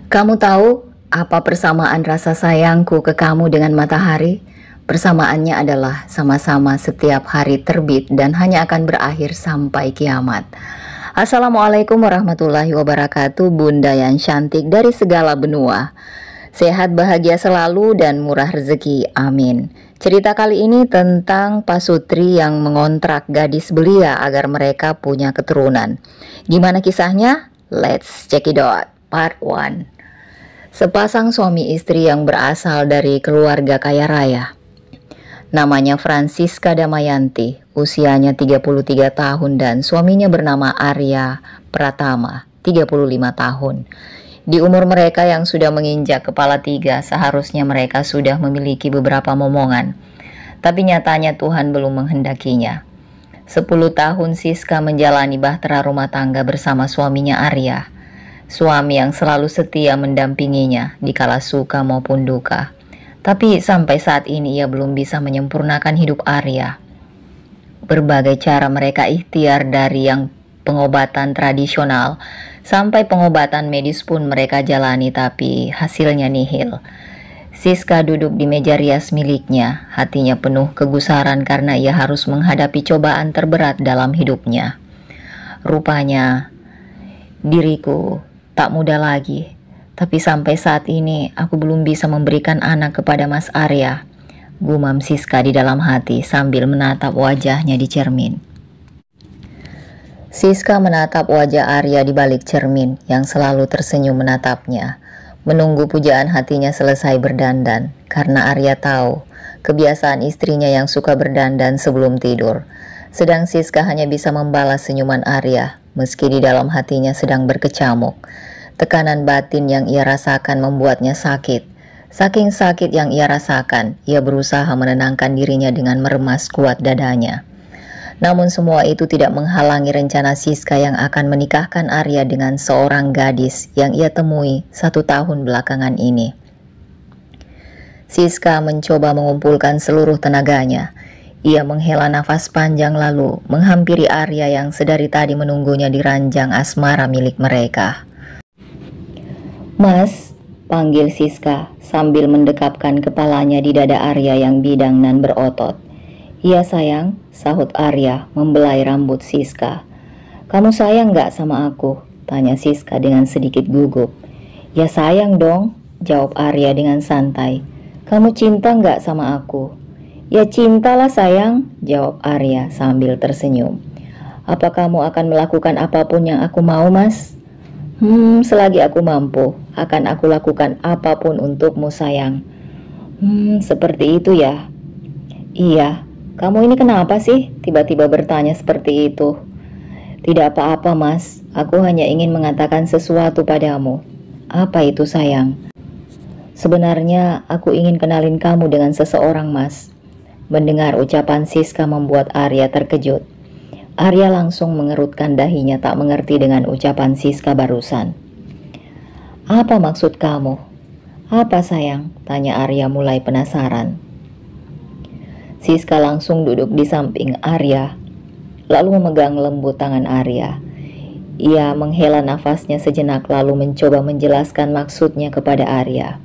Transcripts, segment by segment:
Kamu tahu apa persamaan rasa sayangku ke kamu dengan matahari? Persamaannya adalah sama-sama setiap hari terbit dan hanya akan berakhir sampai kiamat. Assalamualaikum warahmatullahi wabarakatuh, Bunda yang cantik dari segala benua. Sehat, bahagia selalu, dan murah rezeki. Amin. Cerita kali ini tentang pasutri yang mengontrak gadis belia agar mereka punya keturunan. Gimana kisahnya? Let's check it out. Part 1. Sepasang suami istri yang berasal dari keluarga kaya raya. Namanya Francisca Damayanti, usianya 33 tahun dan suaminya bernama Arya Pratama, 35 tahun. Di umur mereka yang sudah menginjak kepala tiga, seharusnya mereka sudah memiliki beberapa momongan. Tapi nyatanya Tuhan belum menghendakinya. 10 tahun Siska menjalani bahtera rumah tangga bersama suaminya Arya. Suami yang selalu setia mendampinginya di kala suka maupun duka. Tapi sampai saat ini ia belum bisa menyempurnakan hidup Arya. Berbagai cara mereka ikhtiar, dari yang pengobatan tradisional sampai pengobatan medis pun mereka jalani, tapi hasilnya nihil. Siska duduk di meja rias miliknya, hatinya penuh kegusaran karena ia harus menghadapi cobaan terberat dalam hidupnya. Rupanya, diriku tak muda lagi, tapi sampai saat ini aku belum bisa memberikan anak kepada Mas Arya, gumam Siska di dalam hati sambil menatap wajahnya di cermin. Siska menatap wajah Arya di balik cermin yang selalu tersenyum menatapnya, menunggu pujaan hatinya selesai berdandan, karena Arya tahu kebiasaan istrinya yang suka berdandan sebelum tidur. Sedang Siska hanya bisa membalas senyuman Arya, meski di dalam hatinya sedang berkecamuk. Tekanan batin yang ia rasakan membuatnya sakit. Saking sakit yang ia rasakan, ia berusaha menenangkan dirinya dengan meremas kuat dadanya. Namun semua itu tidak menghalangi rencana Siska yang akan menikahkan Arya dengan seorang gadis yang ia temui 1 tahun belakangan ini. Siska mencoba mengumpulkan seluruh tenaganya. Ia menghela nafas panjang lalu menghampiri Arya yang sedari tadi menunggunya di ranjang asmara milik mereka. "Mas," panggil Siska sambil mendekapkan kepalanya di dada Arya yang bidang dan berotot. "Iya sayang," sahut Arya membelai rambut Siska. "Kamu sayang gak sama aku?" tanya Siska dengan sedikit gugup. "Ya sayang dong," jawab Arya dengan santai. "Kamu cinta gak sama aku?" "Ya cintalah sayang," jawab Arya sambil tersenyum. "Apa kamu akan melakukan apapun yang aku mau, Mas?" Selagi aku mampu, akan aku lakukan apapun untukmu sayang." Seperti itu ya." "Iya, kamu ini kenapa sih tiba-tiba bertanya seperti itu?" "Tidak apa-apa Mas, aku hanya ingin mengatakan sesuatu padamu." "Apa itu sayang?" "Sebenarnya aku ingin kenalin kamu dengan seseorang Mas." Mendengar ucapan Siska membuat Arya terkejut. Arya langsung mengerutkan dahinya tak mengerti dengan ucapan Siska barusan. "Apa maksud kamu?" "Apa sayang?" tanya Arya mulai penasaran. Siska langsung duduk di samping Arya, lalu memegang lembut tangan Arya. Ia menghela nafasnya sejenak lalu mencoba menjelaskan maksudnya kepada Arya.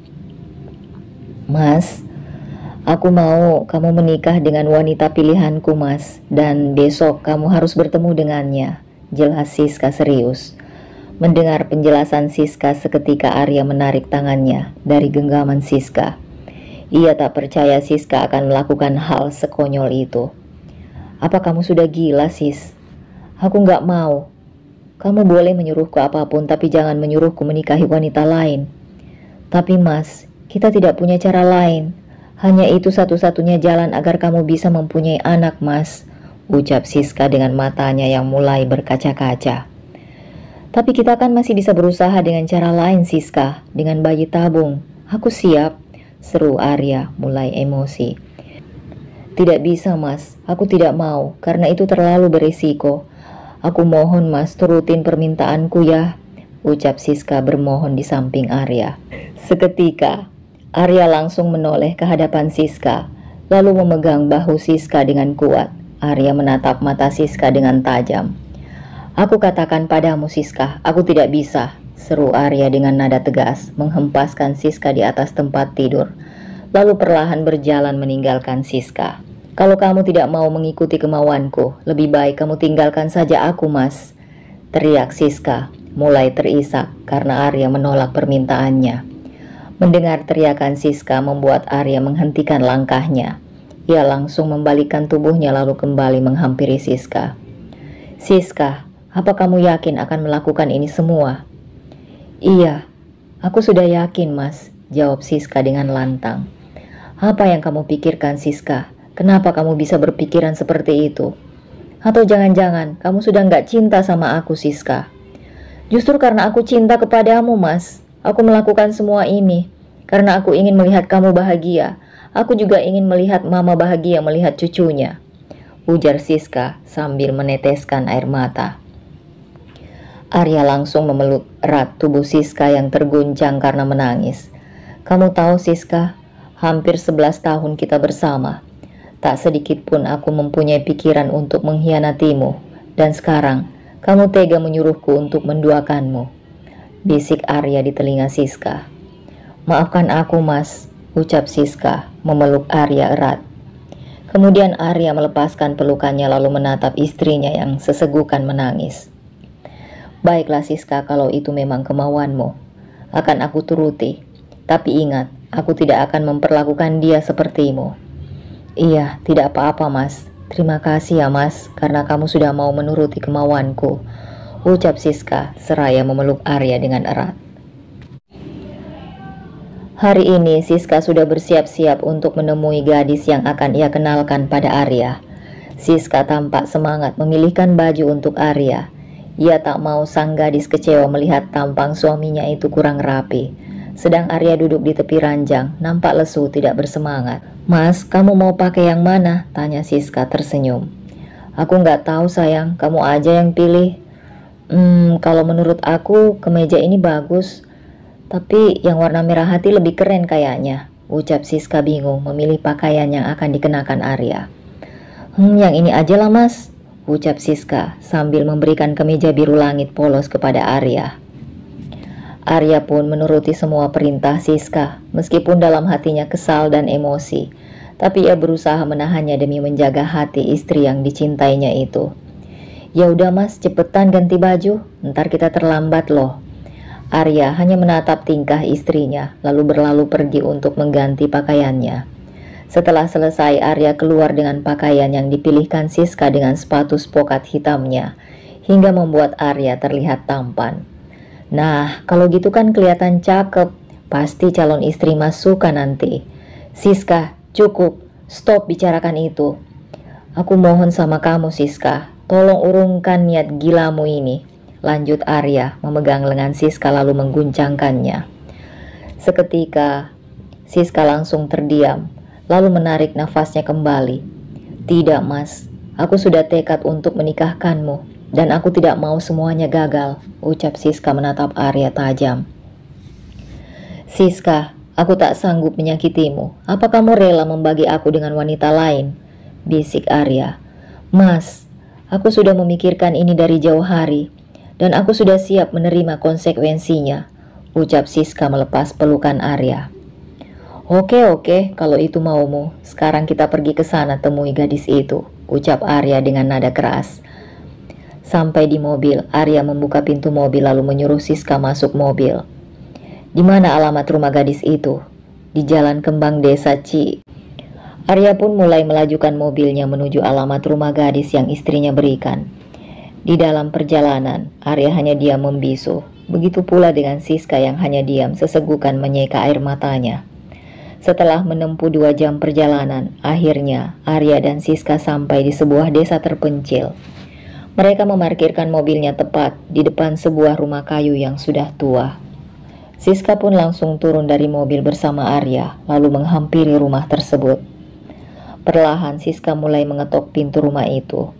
"Mas, aku mau kamu menikah dengan wanita pilihanku Mas, dan besok kamu harus bertemu dengannya," jelas Siska serius. Mendengar penjelasan Siska, seketika Arya menarik tangannya dari genggaman Siska. Ia tak percaya Siska akan melakukan hal sekonyol itu. "Apa kamu sudah gila Sis? Aku gak mau. Kamu boleh menyuruhku apapun, tapi jangan menyuruhku menikahi wanita lain." "Tapi Mas, kita tidak punya cara lain. Hanya itu satu-satunya jalan agar kamu bisa mempunyai anak Mas," ucap Siska dengan matanya yang mulai berkaca-kaca. "Tapi kita kan masih bisa berusaha dengan cara lain Siska, dengan bayi tabung." "Aku siap," seru Arya mulai emosi. "Tidak bisa Mas, aku tidak mau, karena itu terlalu berisiko. Aku mohon Mas, turutin permintaanku ya," ucap Siska bermohon di samping Arya. Seketika Arya langsung menoleh ke hadapan Siska, lalu memegang bahu Siska dengan kuat. Arya menatap mata Siska dengan tajam. "Aku katakan padamu Siska, aku tidak bisa," seru Arya dengan nada tegas, menghempaskan Siska di atas tempat tidur, lalu perlahan berjalan meninggalkan Siska. Kalau kamu tidak mau mengikuti kemauanku, lebih baik kamu tinggalkan saja aku, Mas, teriak Siska, mulai terisak karena Arya menolak permintaannya. Mendengar teriakan Siska membuat Arya menghentikan langkahnya. Ia langsung membalikkan tubuhnya lalu kembali menghampiri Siska. Siska, apa kamu yakin akan melakukan ini semua? Iya, aku sudah yakin, Mas, jawab Siska dengan lantang. Apa yang kamu pikirkan, Siska? Kenapa kamu bisa berpikiran seperti itu? Atau jangan-jangan kamu sudah nggak cinta sama aku, Siska? Justru karena aku cinta kepadamu, Mas. Aku melakukan semua ini karena aku ingin melihat kamu bahagia. Aku juga ingin melihat Mama bahagia melihat cucunya, ujar Siska sambil meneteskan air mata. Arya langsung memeluk erat tubuh Siska yang terguncang karena menangis. Kamu tahu, Siska, hampir 11 tahun kita bersama. Tak sedikit pun aku mempunyai pikiran untuk mengkhianatimu. Dan sekarang, kamu tega menyuruhku untuk menduakanmu, bisik Arya di telinga Siska. Maafkan aku, Mas, ucap Siska memeluk Arya erat. Kemudian Arya melepaskan pelukannya lalu menatap istrinya yang sesegukan menangis. Baiklah Siska, kalau itu memang kemauanmu, akan aku turuti. Tapi ingat, aku tidak akan memperlakukan dia sepertimu. Iya, tidak apa-apa, Mas. Terima kasih ya, Mas, karena kamu sudah mau menuruti kemauanku, ucap Siska seraya memeluk Arya dengan erat. Hari ini Siska sudah bersiap-siap untuk menemui gadis yang akan ia kenalkan pada Arya. Siska tampak semangat memilihkan baju untuk Arya. Ia tak mau sang gadis kecewa melihat tampang suaminya itu kurang rapi. Sedang Arya duduk di tepi ranjang, nampak lesu tidak bersemangat. Mas, kamu mau pakai yang mana? Tanya Siska tersenyum. Aku nggak tahu sayang, kamu aja yang pilih. Kalau menurut aku kemeja ini bagus, tapi yang warna merah hati lebih keren kayaknya, ucap Siska bingung memilih pakaian yang akan dikenakan Arya. Yang ini aja lah, Mas, ucap Siska sambil memberikan kemeja biru langit polos kepada Arya. Arya pun menuruti semua perintah Siska, meskipun dalam hatinya kesal dan emosi, tapi ia berusaha menahannya demi menjaga hati istri yang dicintainya itu. Ya udah, Mas, cepetan ganti baju, ntar kita terlambat loh. Arya hanya menatap tingkah istrinya, lalu berlalu pergi untuk mengganti pakaiannya. Setelah selesai, Arya keluar dengan pakaian yang dipilihkan Siska dengan sepatu spokat hitamnya, hingga membuat Arya terlihat tampan. Nah, kalau gitu kan kelihatan cakep, pasti calon istri Mas suka nanti. Siska, cukup, stop bicarakan itu. Aku mohon sama kamu, Siska, tolong urungkan niat gilamu ini, lanjut Arya memegang lengan Siska lalu mengguncangkannya. Seketika, Siska langsung terdiam, lalu menarik nafasnya kembali. Tidak, Mas, aku sudah tekad untuk menikahkanmu, dan aku tidak mau semuanya gagal, ucap Siska menatap Arya tajam. Siska, aku tak sanggup menyakitimu. Apa kamu rela membagi aku dengan wanita lain? Bisik Arya. Mas, aku sudah memikirkan ini dari jauh hari, dan aku sudah siap menerima konsekuensinya, ucap Siska melepas pelukan Arya. Oke, kalau itu maumu, sekarang kita pergi ke sana temui gadis itu, ucap Arya dengan nada keras. Sampai di mobil, Arya membuka pintu mobil lalu menyuruh Siska masuk mobil. Di mana alamat rumah gadis itu? Di Jalan Kembang Desa Ci. Arya pun mulai melajukan mobilnya menuju alamat rumah gadis yang istrinya berikan. Di dalam perjalanan, Arya hanya diam membisu. Begitu pula dengan Siska yang hanya diam sesegukan menyeka air matanya. Setelah menempuh 2 jam perjalanan, akhirnya Arya dan Siska sampai di sebuah desa terpencil. Mereka memarkirkan mobilnya tepat di depan sebuah rumah kayu yang sudah tua. Siska pun langsung turun dari mobil bersama Arya, lalu menghampiri rumah tersebut. Perlahan Siska mulai mengetok pintu rumah itu.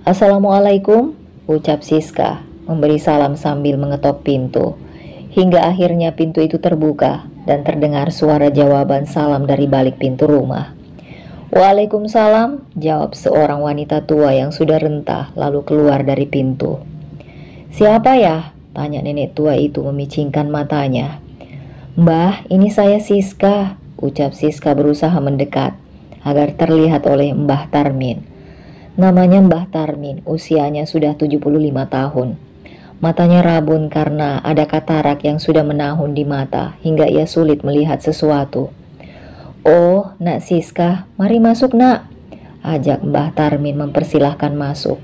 Assalamualaikum, ucap Siska, memberi salam sambil mengetok pintu. Hingga akhirnya pintu itu terbuka dan terdengar suara jawaban salam dari balik pintu rumah. Waalaikumsalam, jawab seorang wanita tua yang sudah rentah lalu keluar dari pintu. Siapa ya? Tanya nenek tua itu memicingkan matanya. Mbah, ini saya Siska, ucap Siska berusaha mendekat agar terlihat oleh Mbah Tarmin. Namanya Mbah Tarmin, usianya sudah 75 tahun. Matanya rabun karena ada katarak yang sudah menahun di mata hingga ia sulit melihat sesuatu. Oh, Nak Siska, mari masuk nak, ajak Mbah Tarmin mempersilahkan masuk.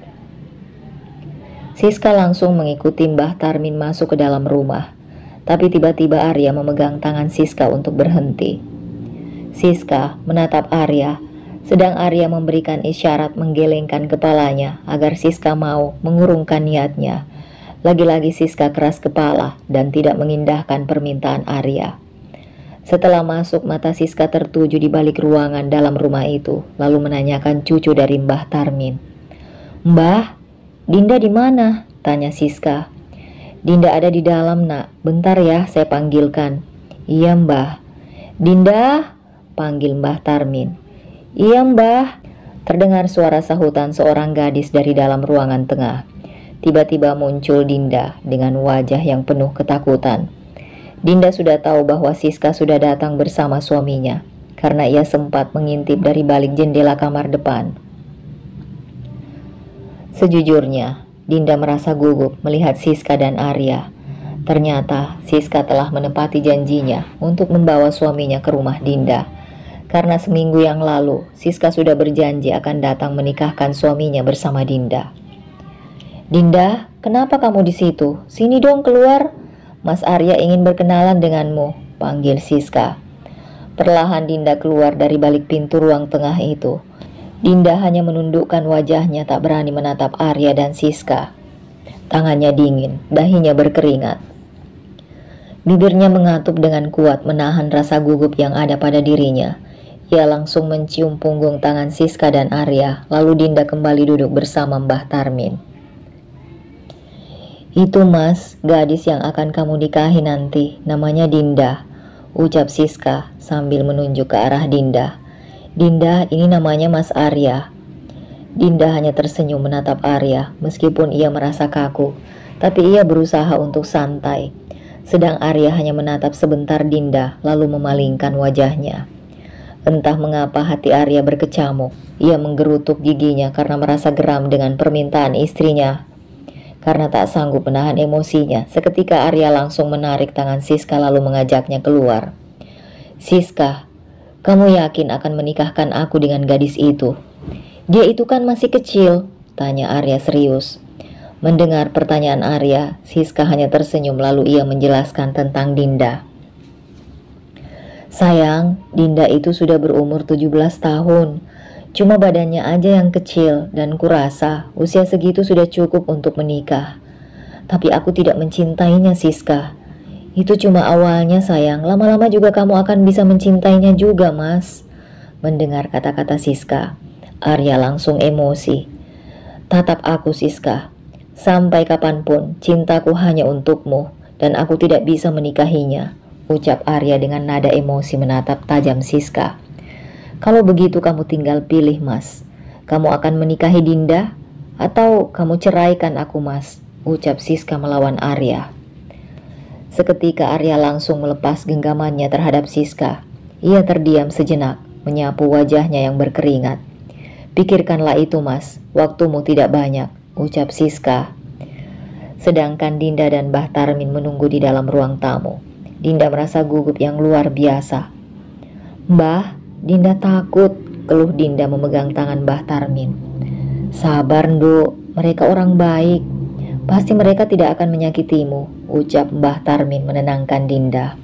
Siska langsung mengikuti Mbah Tarmin masuk ke dalam rumah. Tapi tiba-tiba Arya memegang tangan Siska untuk berhenti. Siska menatap Arya, sedang Arya memberikan isyarat menggelengkan kepalanya agar Siska mau mengurungkan niatnya. Lagi-lagi Siska keras kepala dan tidak mengindahkan permintaan Arya. Setelah masuk, mata Siska tertuju di balik ruangan dalam rumah itu, lalu menanyakan cucu dari Mbah Tarmin. Mbah, Dinda di mana? Tanya Siska. Dinda ada di dalam nak, bentar ya saya panggilkan. Iya Mbah. Dinda, panggil Mbah Tarmin. Iya Mbah. Terdengar suara sahutan seorang gadis dari dalam ruangan tengah. Tiba-tiba muncul Dinda dengan wajah yang penuh ketakutan. Dinda sudah tahu bahwa Siska sudah datang bersama suaminya, karena ia sempat mengintip dari balik jendela kamar depan. Sejujurnya, Dinda merasa gugup melihat Siska dan Arya. Ternyata Siska telah menepati janjinya untuk membawa suaminya ke rumah Dinda. Karena seminggu yang lalu, Siska sudah berjanji akan datang menikahkan suaminya bersama Dinda. Dinda, kenapa kamu di situ? Sini dong keluar. Mas Arya ingin berkenalan denganmu, panggil Siska. Perlahan Dinda keluar dari balik pintu ruang tengah itu. Dinda hanya menundukkan wajahnya, tak berani menatap Arya dan Siska. Tangannya dingin, dahinya berkeringat. Bibirnya mengatup dengan kuat menahan rasa gugup yang ada pada dirinya. Ia langsung mencium punggung tangan Siska dan Arya, lalu Dinda kembali duduk bersama Mbah Tarmin. Itu Mas, gadis yang akan kamu nikahi nanti, namanya Dinda, ucap Siska sambil menunjuk ke arah Dinda. Dinda, ini namanya Mas Arya. Dinda hanya tersenyum menatap Arya meskipun ia merasa kaku, tapi ia berusaha untuk santai. Sedang Arya hanya menatap sebentar Dinda lalu memalingkan wajahnya. Entah mengapa hati Arya berkecamuk. Ia menggerutuk giginya karena merasa geram dengan permintaan istrinya. Karena tak sanggup menahan emosinya, seketika Arya langsung menarik tangan Siska lalu mengajaknya keluar. Siska, kamu yakin akan menikahkan aku dengan gadis itu? Dia itu kan masih kecil, tanya Arya serius. Mendengar pertanyaan Arya, Siska hanya tersenyum lalu ia menjelaskan tentang Dinda. Sayang, Dinda itu sudah berumur 17 tahun. Cuma badannya aja yang kecil dan kurasa usia segitu sudah cukup untuk menikah. Tapi aku tidak mencintainya, Siska. Itu cuma awalnya sayang, lama-lama juga kamu akan bisa mencintainya juga Mas. Mendengar kata-kata Siska, Arya langsung emosi. Tatap aku Siska, sampai kapanpun cintaku hanya untukmu dan aku tidak bisa menikahinya, ucap Arya dengan nada emosi menatap tajam Siska. Kalau begitu kamu tinggal pilih Mas, kamu akan menikahi Dinda atau kamu ceraikan aku Mas, ucap Siska melawan Arya. Seketika Arya langsung melepas genggamannya terhadap Siska. Ia terdiam sejenak, menyapu wajahnya yang berkeringat. Pikirkanlah itu Mas, waktumu tidak banyak, ucap Siska. Sedangkan Dinda dan Mbah Tarmin menunggu di dalam ruang tamu. Dinda merasa gugup yang luar biasa. Mbah, Dinda takut, keluh Dinda memegang tangan Mbah Tarmin. Sabar Nduk, mereka orang baik. Pasti mereka tidak akan menyakitimu, ucap Mbah Tarmin menenangkan Dinda.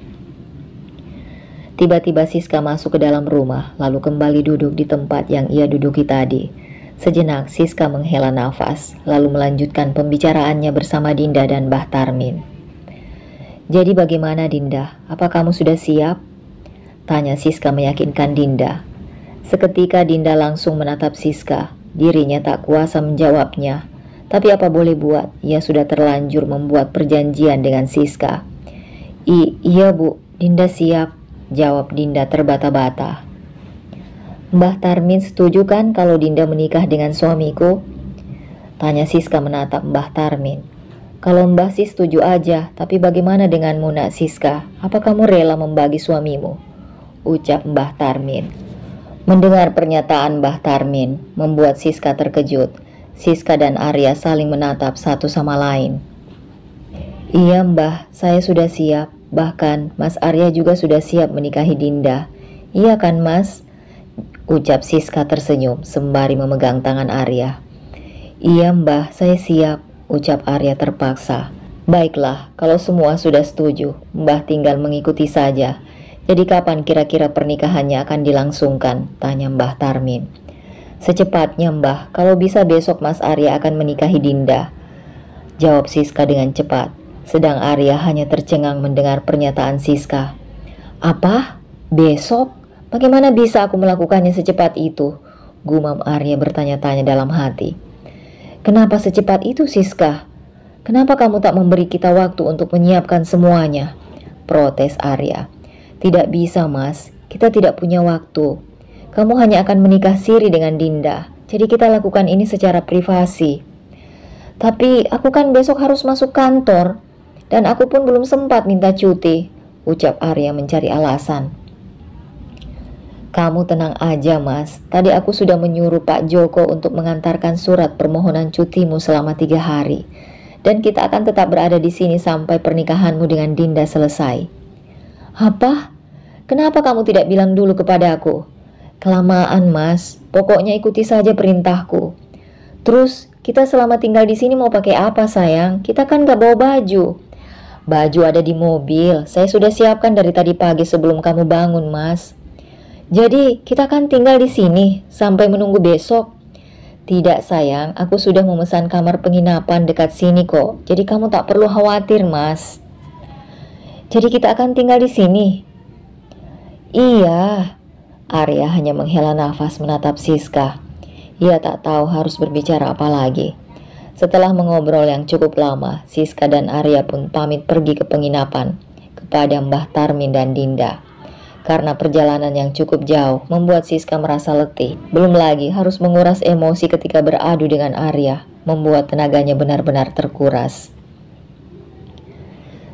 Tiba-tiba Siska masuk ke dalam rumah, lalu kembali duduk di tempat yang ia duduki tadi. Sejenak Siska menghela nafas, lalu melanjutkan pembicaraannya bersama Dinda dan Mbah Tarmin. Jadi bagaimana Dinda, apa kamu sudah siap? Tanya Siska meyakinkan Dinda. Seketika Dinda langsung menatap Siska, dirinya tak kuasa menjawabnya. Tapi apa boleh buat, ia sudah terlanjur membuat perjanjian dengan Siska. Iya Bu, Dinda siap, jawab Dinda terbata-bata. Mbah Tarmin setuju kan kalau Dinda menikah dengan suamiku? Tanya Siska menatap Mbah Tarmin. Kalau Mbah sih setuju aja, tapi bagaimana denganmu Nak Siska? Apa kamu rela membagi suamimu? Ucap Mbah Tarmin. Mendengar pernyataan Mbah Tarmin, membuat Siska terkejut. Siska dan Arya saling menatap satu sama lain. Iya Mbah, saya sudah siap. Bahkan Mas Arya juga sudah siap menikahi Dinda. Iya kan Mas? Ucap Siska tersenyum sembari memegang tangan Arya. Iya Mbah, saya siap. Ucap Arya terpaksa. Baiklah, kalau semua sudah setuju, Mbah tinggal mengikuti saja. Jadi kapan kira-kira pernikahannya akan dilangsungkan? Tanya Mbah Tarmin. Secepatnya Mbah, kalau bisa besok Mas Arya akan menikahi Dinda. Jawab Siska dengan cepat. Sedang Arya hanya tercengang mendengar pernyataan Siska. Apa? Besok? Bagaimana bisa aku melakukannya secepat itu? Gumam Arya bertanya-tanya dalam hati. Kenapa secepat itu Siska? Kenapa kamu tak memberi kita waktu untuk menyiapkan semuanya? Protes Arya. Tidak bisa Mas, kita tidak punya waktu. Kamu hanya akan menikah siri dengan Dinda, jadi kita lakukan ini secara privasi. Tapi aku kan besok harus masuk kantor, dan aku pun belum sempat minta cuti, ucap Arya mencari alasan. Kamu tenang aja Mas, tadi aku sudah menyuruh Pak Joko untuk mengantarkan surat permohonan cutimu selama 3 hari. Dan kita akan tetap berada di sini sampai pernikahanmu dengan Dinda selesai. Apa? Kenapa kamu tidak bilang dulu kepadaku? Kelamaan Mas, pokoknya ikuti saja perintahku. Terus, kita selama tinggal di sini mau pakai apa sayang? Kita kan gak bawa baju. Baju ada di mobil, saya sudah siapkan dari tadi pagi sebelum kamu bangun Mas. Jadi, kita kan tinggal di sini sampai menunggu besok. Tidak sayang, aku sudah memesan kamar penginapan dekat sini kok. Jadi kamu tak perlu khawatir, Mas. Jadi kita akan tinggal di sini. Iya. Arya hanya menghela nafas menatap Siska. Ia tak tahu harus berbicara apa lagi. Setelah mengobrol yang cukup lama, Siska dan Arya pun pamit pergi ke penginapan kepada Mbah Tarmin dan Dinda. Karena perjalanan yang cukup jauh membuat Siska merasa letih. Belum lagi harus menguras emosi ketika beradu dengan Arya, membuat tenaganya benar-benar terkuras.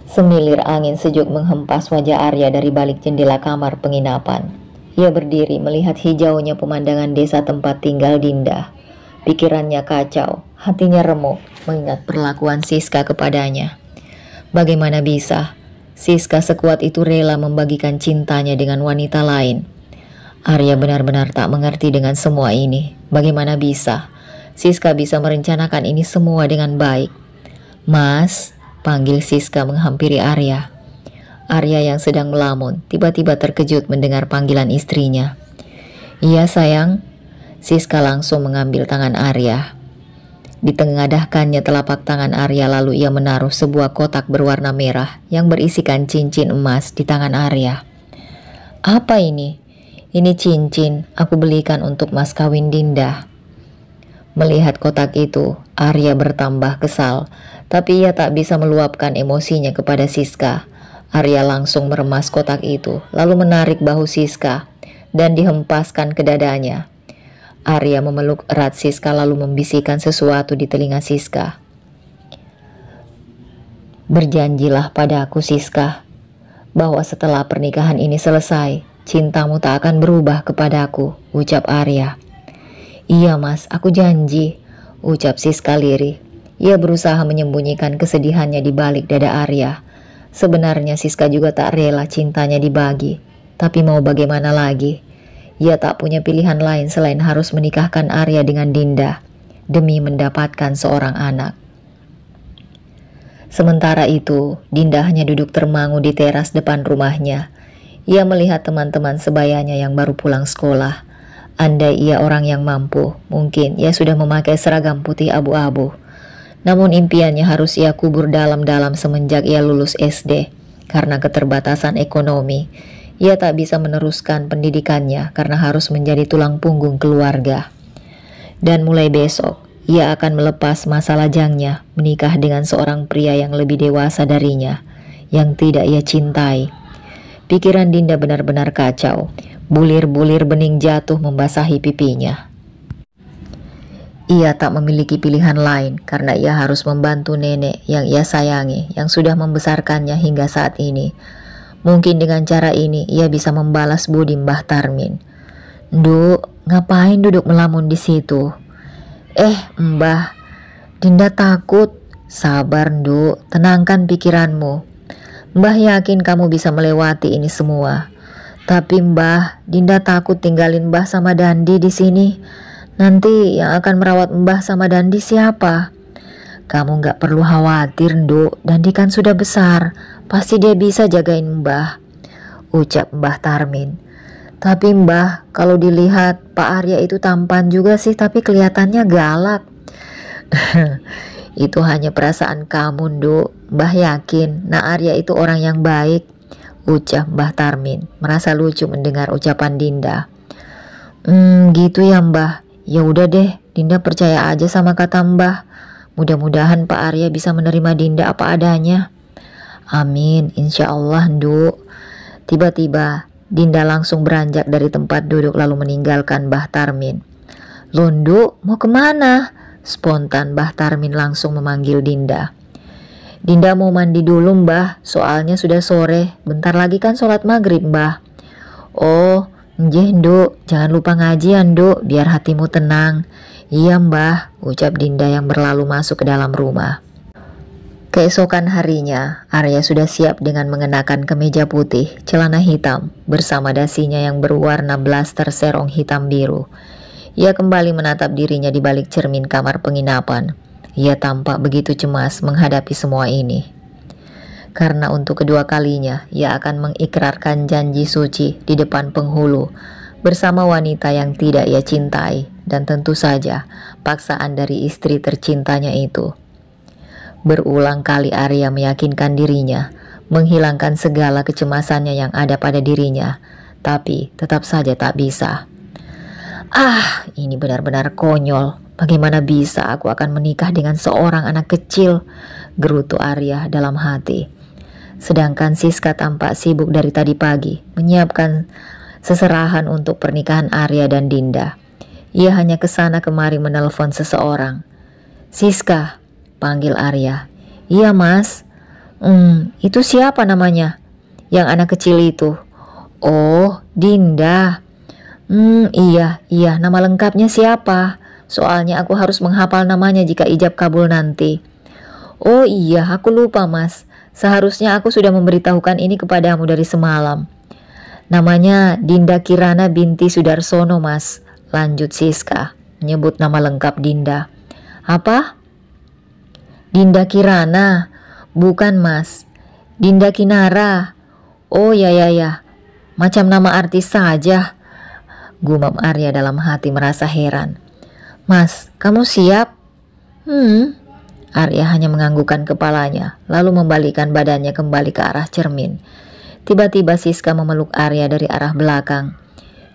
Semilir angin sejuk menghempas wajah Arya dari balik jendela kamar penginapan. Ia berdiri melihat hijaunya pemandangan desa tempat tinggal Dinda. Pikirannya kacau, hatinya remuk mengingat perlakuan Siska kepadanya. Bagaimana bisa Siska sekuat itu rela membagikan cintanya dengan wanita lain? Arya benar-benar tak mengerti dengan semua ini. Bagaimana bisa Siska bisa merencanakan ini semua dengan baik? Mas, panggil Siska menghampiri Arya. Arya yang sedang melamun tiba-tiba terkejut mendengar panggilan istrinya. Iya sayang. Siska langsung mengambil tangan Arya. Ditengadahkannya telapak tangan Arya lalu ia menaruh sebuah kotak berwarna merah yang berisikan cincin emas di tangan Arya. Apa ini? Ini cincin aku belikan untuk mas kawin Dinda. Melihat kotak itu, Arya bertambah kesal, tapi ia tak bisa meluapkan emosinya kepada Siska. Arya langsung meremas kotak itu, lalu menarik bahu Siska dan dihempaskan ke dadanya. Arya memeluk erat Siska lalu membisikkan sesuatu di telinga Siska. Berjanjilah padaku Siska, bahwa setelah pernikahan ini selesai, cintamu tak akan berubah kepadaku, ucap Arya. Iya mas, aku janji, ucap Siska lirih. Ia berusaha menyembunyikan kesedihannya di balik dada Arya. Sebenarnya Siska juga tak rela cintanya dibagi, tapi mau bagaimana lagi? Ia tak punya pilihan lain selain harus menikahkan Arya dengan Dinda demi mendapatkan seorang anak. Sementara itu, Dinda hanya duduk termangu di teras depan rumahnya. Ia melihat teman-teman sebayanya yang baru pulang sekolah. Andai ia orang yang mampu, mungkin ia sudah memakai seragam putih abu-abu. Namun impiannya harus ia kubur dalam-dalam semenjak ia lulus SD karena keterbatasan ekonomi. Ia tak bisa meneruskan pendidikannya karena harus menjadi tulang punggung keluarga. Dan mulai besok, ia akan melepas masa lajangnya menikah dengan seorang pria yang lebih dewasa darinya, yang tidak ia cintai. Pikiran Dinda benar-benar kacau. Bulir-bulir bening jatuh membasahi pipinya. Ia tak memiliki pilihan lain karena ia harus membantu nenek yang ia sayangi, yang sudah membesarkannya hingga saat ini. Mungkin dengan cara ini ia bisa membalas budi Mbah Tarmin. "Nduk, ngapain duduk melamun di situ?" Mbah, Dinda takut." "Sabar, Nduk, tenangkan pikiranmu. Mbah yakin kamu bisa melewati ini semua. Tapi Mbah, Dinda takut tinggalin Mbah sama Dandi di sini. Nanti yang akan merawat Mbah sama Dandi siapa?" "Kamu gak perlu khawatir, Nduk. Dandi kan sudah besar. Pasti dia bisa jagain Mbah," ucap Mbah Tarmin. "Tapi Mbah, kalau dilihat Pak Arya itu tampan juga sih, tapi kelihatannya galak." "Itu hanya perasaan kamu, Nduk. Mbah yakin Nak Arya itu orang yang baik," ucap Mbah Tarmin, merasa lucu mendengar ucapan Dinda. Gitu ya Mbah. Ya udah deh, Dinda percaya aja sama kata Mbah. Mudah-mudahan Pak Arya bisa menerima Dinda apa adanya." "Amin, insya Allah, Nduk." Tiba-tiba Dinda langsung beranjak dari tempat duduk lalu meninggalkan Mbah Tarmin. "Loh Nduk, mau kemana?" Spontan Mbah Tarmin langsung memanggil Dinda. "Dinda mau mandi dulu Mbah, soalnya sudah sore. Bentar lagi kan sholat maghrib Mbah." "Oh, nggih Nduk, jangan lupa ngaji ya Nduk, biar hatimu tenang." "Iya Mbah," ucap Dinda yang berlalu masuk ke dalam rumah. Keesokan harinya, Arya sudah siap dengan mengenakan kemeja putih, celana hitam, bersama dasinya yang berwarna blaster serong hitam biru. Ia kembali menatap dirinya di balik cermin kamar penginapan. Ia tampak begitu cemas menghadapi semua ini. Karena untuk kedua kalinya, ia akan mengikrarkan janji suci di depan penghulu, bersama wanita yang tidak ia cintai, dan tentu saja paksaan dari istri tercintanya itu. Berulang kali Arya meyakinkan dirinya, menghilangkan segala kecemasannya yang ada pada dirinya, tapi tetap saja tak bisa. Ini benar-benar konyol. Bagaimana bisa aku akan menikah dengan seorang anak kecil?" gerutu Arya dalam hati. Sedangkan Siska tampak sibuk dari tadi pagi, menyiapkan seserahan untuk pernikahan Arya dan Dinda. Ia hanya kesana kemari menelpon seseorang. "Siska," panggil Arya. "Iya Mas." Itu siapa namanya? Yang anak kecil itu?" "Oh, Dinda." Iya, nama lengkapnya siapa? Soalnya aku harus menghafal namanya jika ijab kabul nanti." "Oh iya, aku lupa Mas. Seharusnya aku sudah memberitahukan ini kepadamu dari semalam." "Namanya Dinda Kirana binti Sudarsono Mas," lanjut Siska, menyebut nama lengkap Dinda. "Apa? Dinda Kirana? Bukan Mas, Dinda Kinara." "Oh ya, macam nama artis saja," gumam Arya dalam hati merasa heran. "Mas, kamu siap?" Arya hanya menganggukkan kepalanya, lalu membalikkan badannya kembali ke arah cermin. Tiba-tiba Siska memeluk Arya dari arah belakang.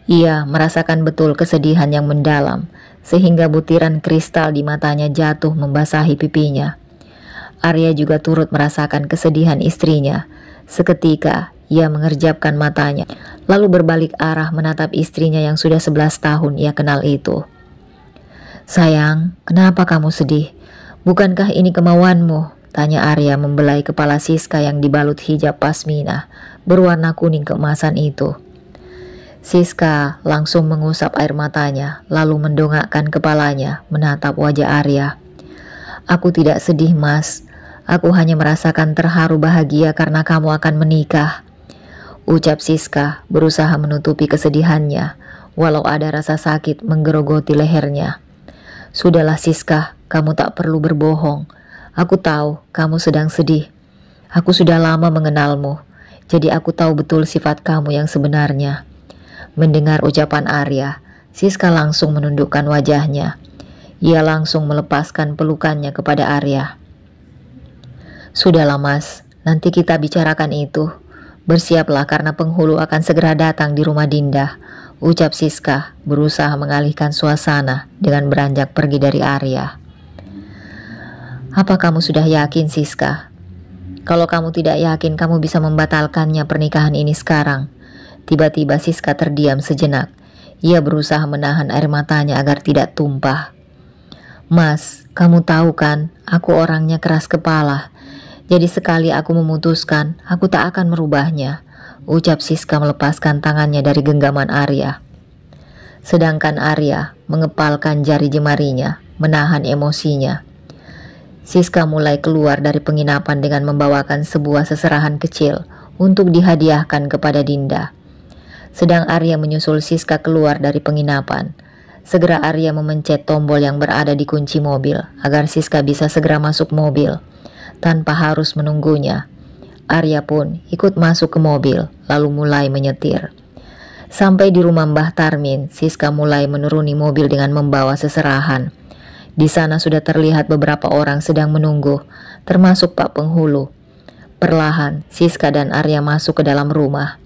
Ia merasakan betul kesedihan yang mendalam, sehingga butiran kristal di matanya jatuh membasahi pipinya. Arya juga turut merasakan kesedihan istrinya. Seketika ia mengerjapkan matanya, lalu berbalik arah menatap istrinya yang sudah 11 tahun ia kenal itu. "Sayang, kenapa kamu sedih? Bukankah ini kemauanmu?" tanya Arya membelai kepala Siska yang dibalut hijab pasmina berwarna kuning keemasan itu. Siska langsung mengusap air matanya, lalu mendongakkan kepalanya menatap wajah Arya. "Aku tidak sedih Mas, aku hanya merasakan terharu bahagia karena kamu akan menikah," ucap Siska berusaha menutupi kesedihannya, walau ada rasa sakit menggerogoti lehernya. "Sudahlah Siska, kamu tak perlu berbohong. Aku tahu kamu sedang sedih. Aku sudah lama mengenalmu, jadi aku tahu betul sifat kamu yang sebenarnya." Mendengar ucapan Arya, Siska langsung menundukkan wajahnya. Ia langsung melepaskan pelukannya kepada Arya. "Sudahlah Mas, nanti kita bicarakan itu. Bersiaplah karena penghulu akan segera datang di rumah Dinda," ucap Siska berusaha mengalihkan suasana dengan beranjak pergi dari Arya. "Apa kamu sudah yakin Siska? Kalau kamu tidak yakin kamu bisa membatalkannya pernikahan ini sekarang." Tiba-tiba Siska terdiam sejenak. Ia berusaha menahan air matanya agar tidak tumpah. Mas, kamu tahu kan, aku orangnya keras kepala. Jadi sekali aku memutuskan, aku tak akan merubahnya, ucap Siska melepaskan tangannya dari genggaman Arya. Sedangkan Arya mengepalkan jari jemarinya, menahan emosinya. Siska mulai keluar dari penginapan dengan membawakan sebuah seserahan kecil untuk dihadiahkan kepada Dinda. Sedang Arya menyusul Siska keluar dari penginapan. Segera Arya memencet tombol yang berada di kunci mobil agar Siska bisa segera masuk mobil tanpa harus menunggunya. Arya pun ikut masuk ke mobil lalu mulai menyetir. Sampai di rumah Mbah Tarmin, Siska mulai menuruni mobil dengan membawa seserahan. Di sana sudah terlihat beberapa orang sedang menunggu, termasuk Pak Penghulu. Perlahan, Siska dan Arya masuk ke dalam rumah.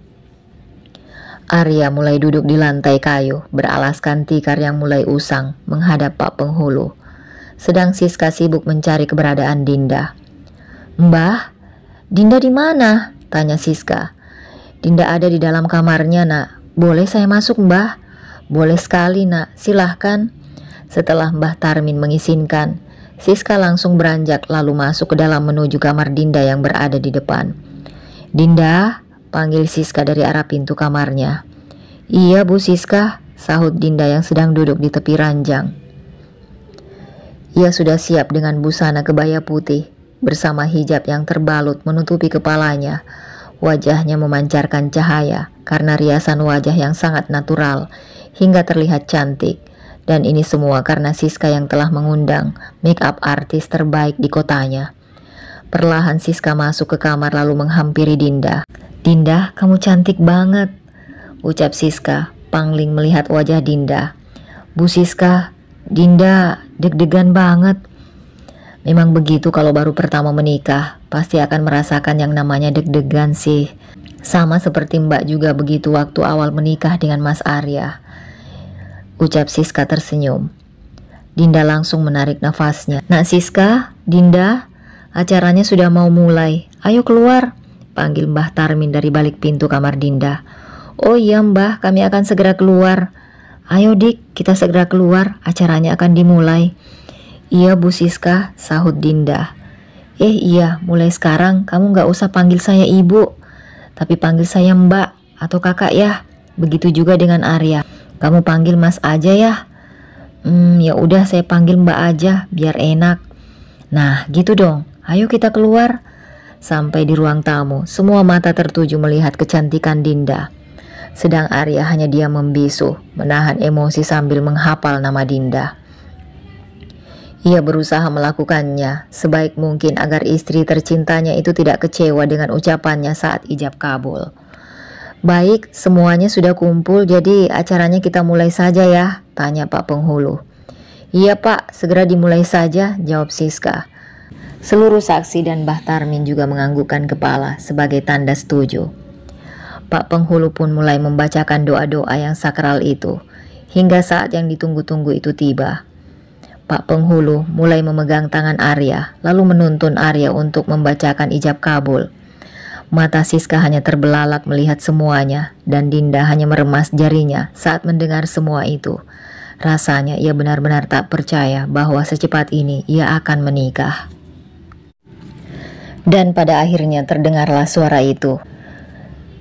Arya mulai duduk di lantai kayu, beralaskan tikar yang mulai usang, menghadap Pak Penghulu. Sedang Siska sibuk mencari keberadaan Dinda. "Mbah, Dinda di mana?" tanya Siska. "Dinda ada di dalam kamarnya, Nak. Boleh saya masuk, Mbah?" "Boleh sekali, Nak. Silahkan." Setelah Mbah Tarmin mengizinkan, Siska langsung beranjak lalu masuk ke dalam menuju kamar Dinda yang berada di depan. "Dinda?" panggil Siska dari arah pintu kamarnya. "Iya, Bu Siska," sahut Dinda yang sedang duduk di tepi ranjang. Ia sudah siap dengan busana kebaya putih bersama hijab yang terbalut menutupi kepalanya. Wajahnya memancarkan cahaya karena riasan wajah yang sangat natural hingga terlihat cantik. Dan ini semua karena Siska yang telah mengundang make up artis terbaik di kotanya. Perlahan Siska masuk ke kamar lalu menghampiri Dinda. "Dinda, kamu cantik banget," ucap Siska, pangling melihat wajah Dinda. "Bu Siska, Dinda deg-degan banget." Memang begitu kalau baru pertama menikah, pasti akan merasakan yang namanya deg-degan sih. Sama seperti Mbak juga begitu waktu awal menikah dengan Mas Arya, ucap Siska tersenyum. Dinda langsung menarik nafasnya. "Nak Siska, Dinda, acaranya sudah mau mulai. Ayo keluar," panggil Mbah Tarmin dari balik pintu kamar Dinda. "Oh iya Mbah, kami akan segera keluar." "Ayo Dik, kita segera keluar, acaranya akan dimulai." "Iya Bu Siska," sahut Dinda. Iya, mulai sekarang kamu gak usah panggil saya ibu, tapi panggil saya Mbak atau kakak ya. Begitu juga dengan Arya, kamu panggil Mas aja ya." Ya udah saya panggil Mbak aja, biar enak." "Nah gitu dong, ayo kita keluar." Sampai di ruang tamu, semua mata tertuju melihat kecantikan Dinda. Sedang Arya hanya diam membisu, menahan emosi sambil menghafal nama Dinda. Ia berusaha melakukannya sebaik mungkin agar istri tercintanya itu tidak kecewa dengan ucapannya saat ijab kabul. "Baik, semuanya sudah kumpul, jadi acaranya kita mulai saja ya?" tanya Pak Penghulu. "Iya Pak, segera dimulai saja," jawab Siska. Seluruh saksi dan Mbah Tarmin juga menganggukkan kepala sebagai tanda setuju. Pak Penghulu pun mulai membacakan doa-doa yang sakral itu, hingga saat yang ditunggu-tunggu itu tiba. Pak Penghulu mulai memegang tangan Arya, lalu menuntun Arya untuk membacakan ijab kabul. Mata Siska hanya terbelalak melihat semuanya, dan Dinda hanya meremas jarinya saat mendengar semua itu. Rasanya ia benar-benar tak percaya bahwa secepat ini ia akan menikah. Dan pada akhirnya terdengarlah suara itu.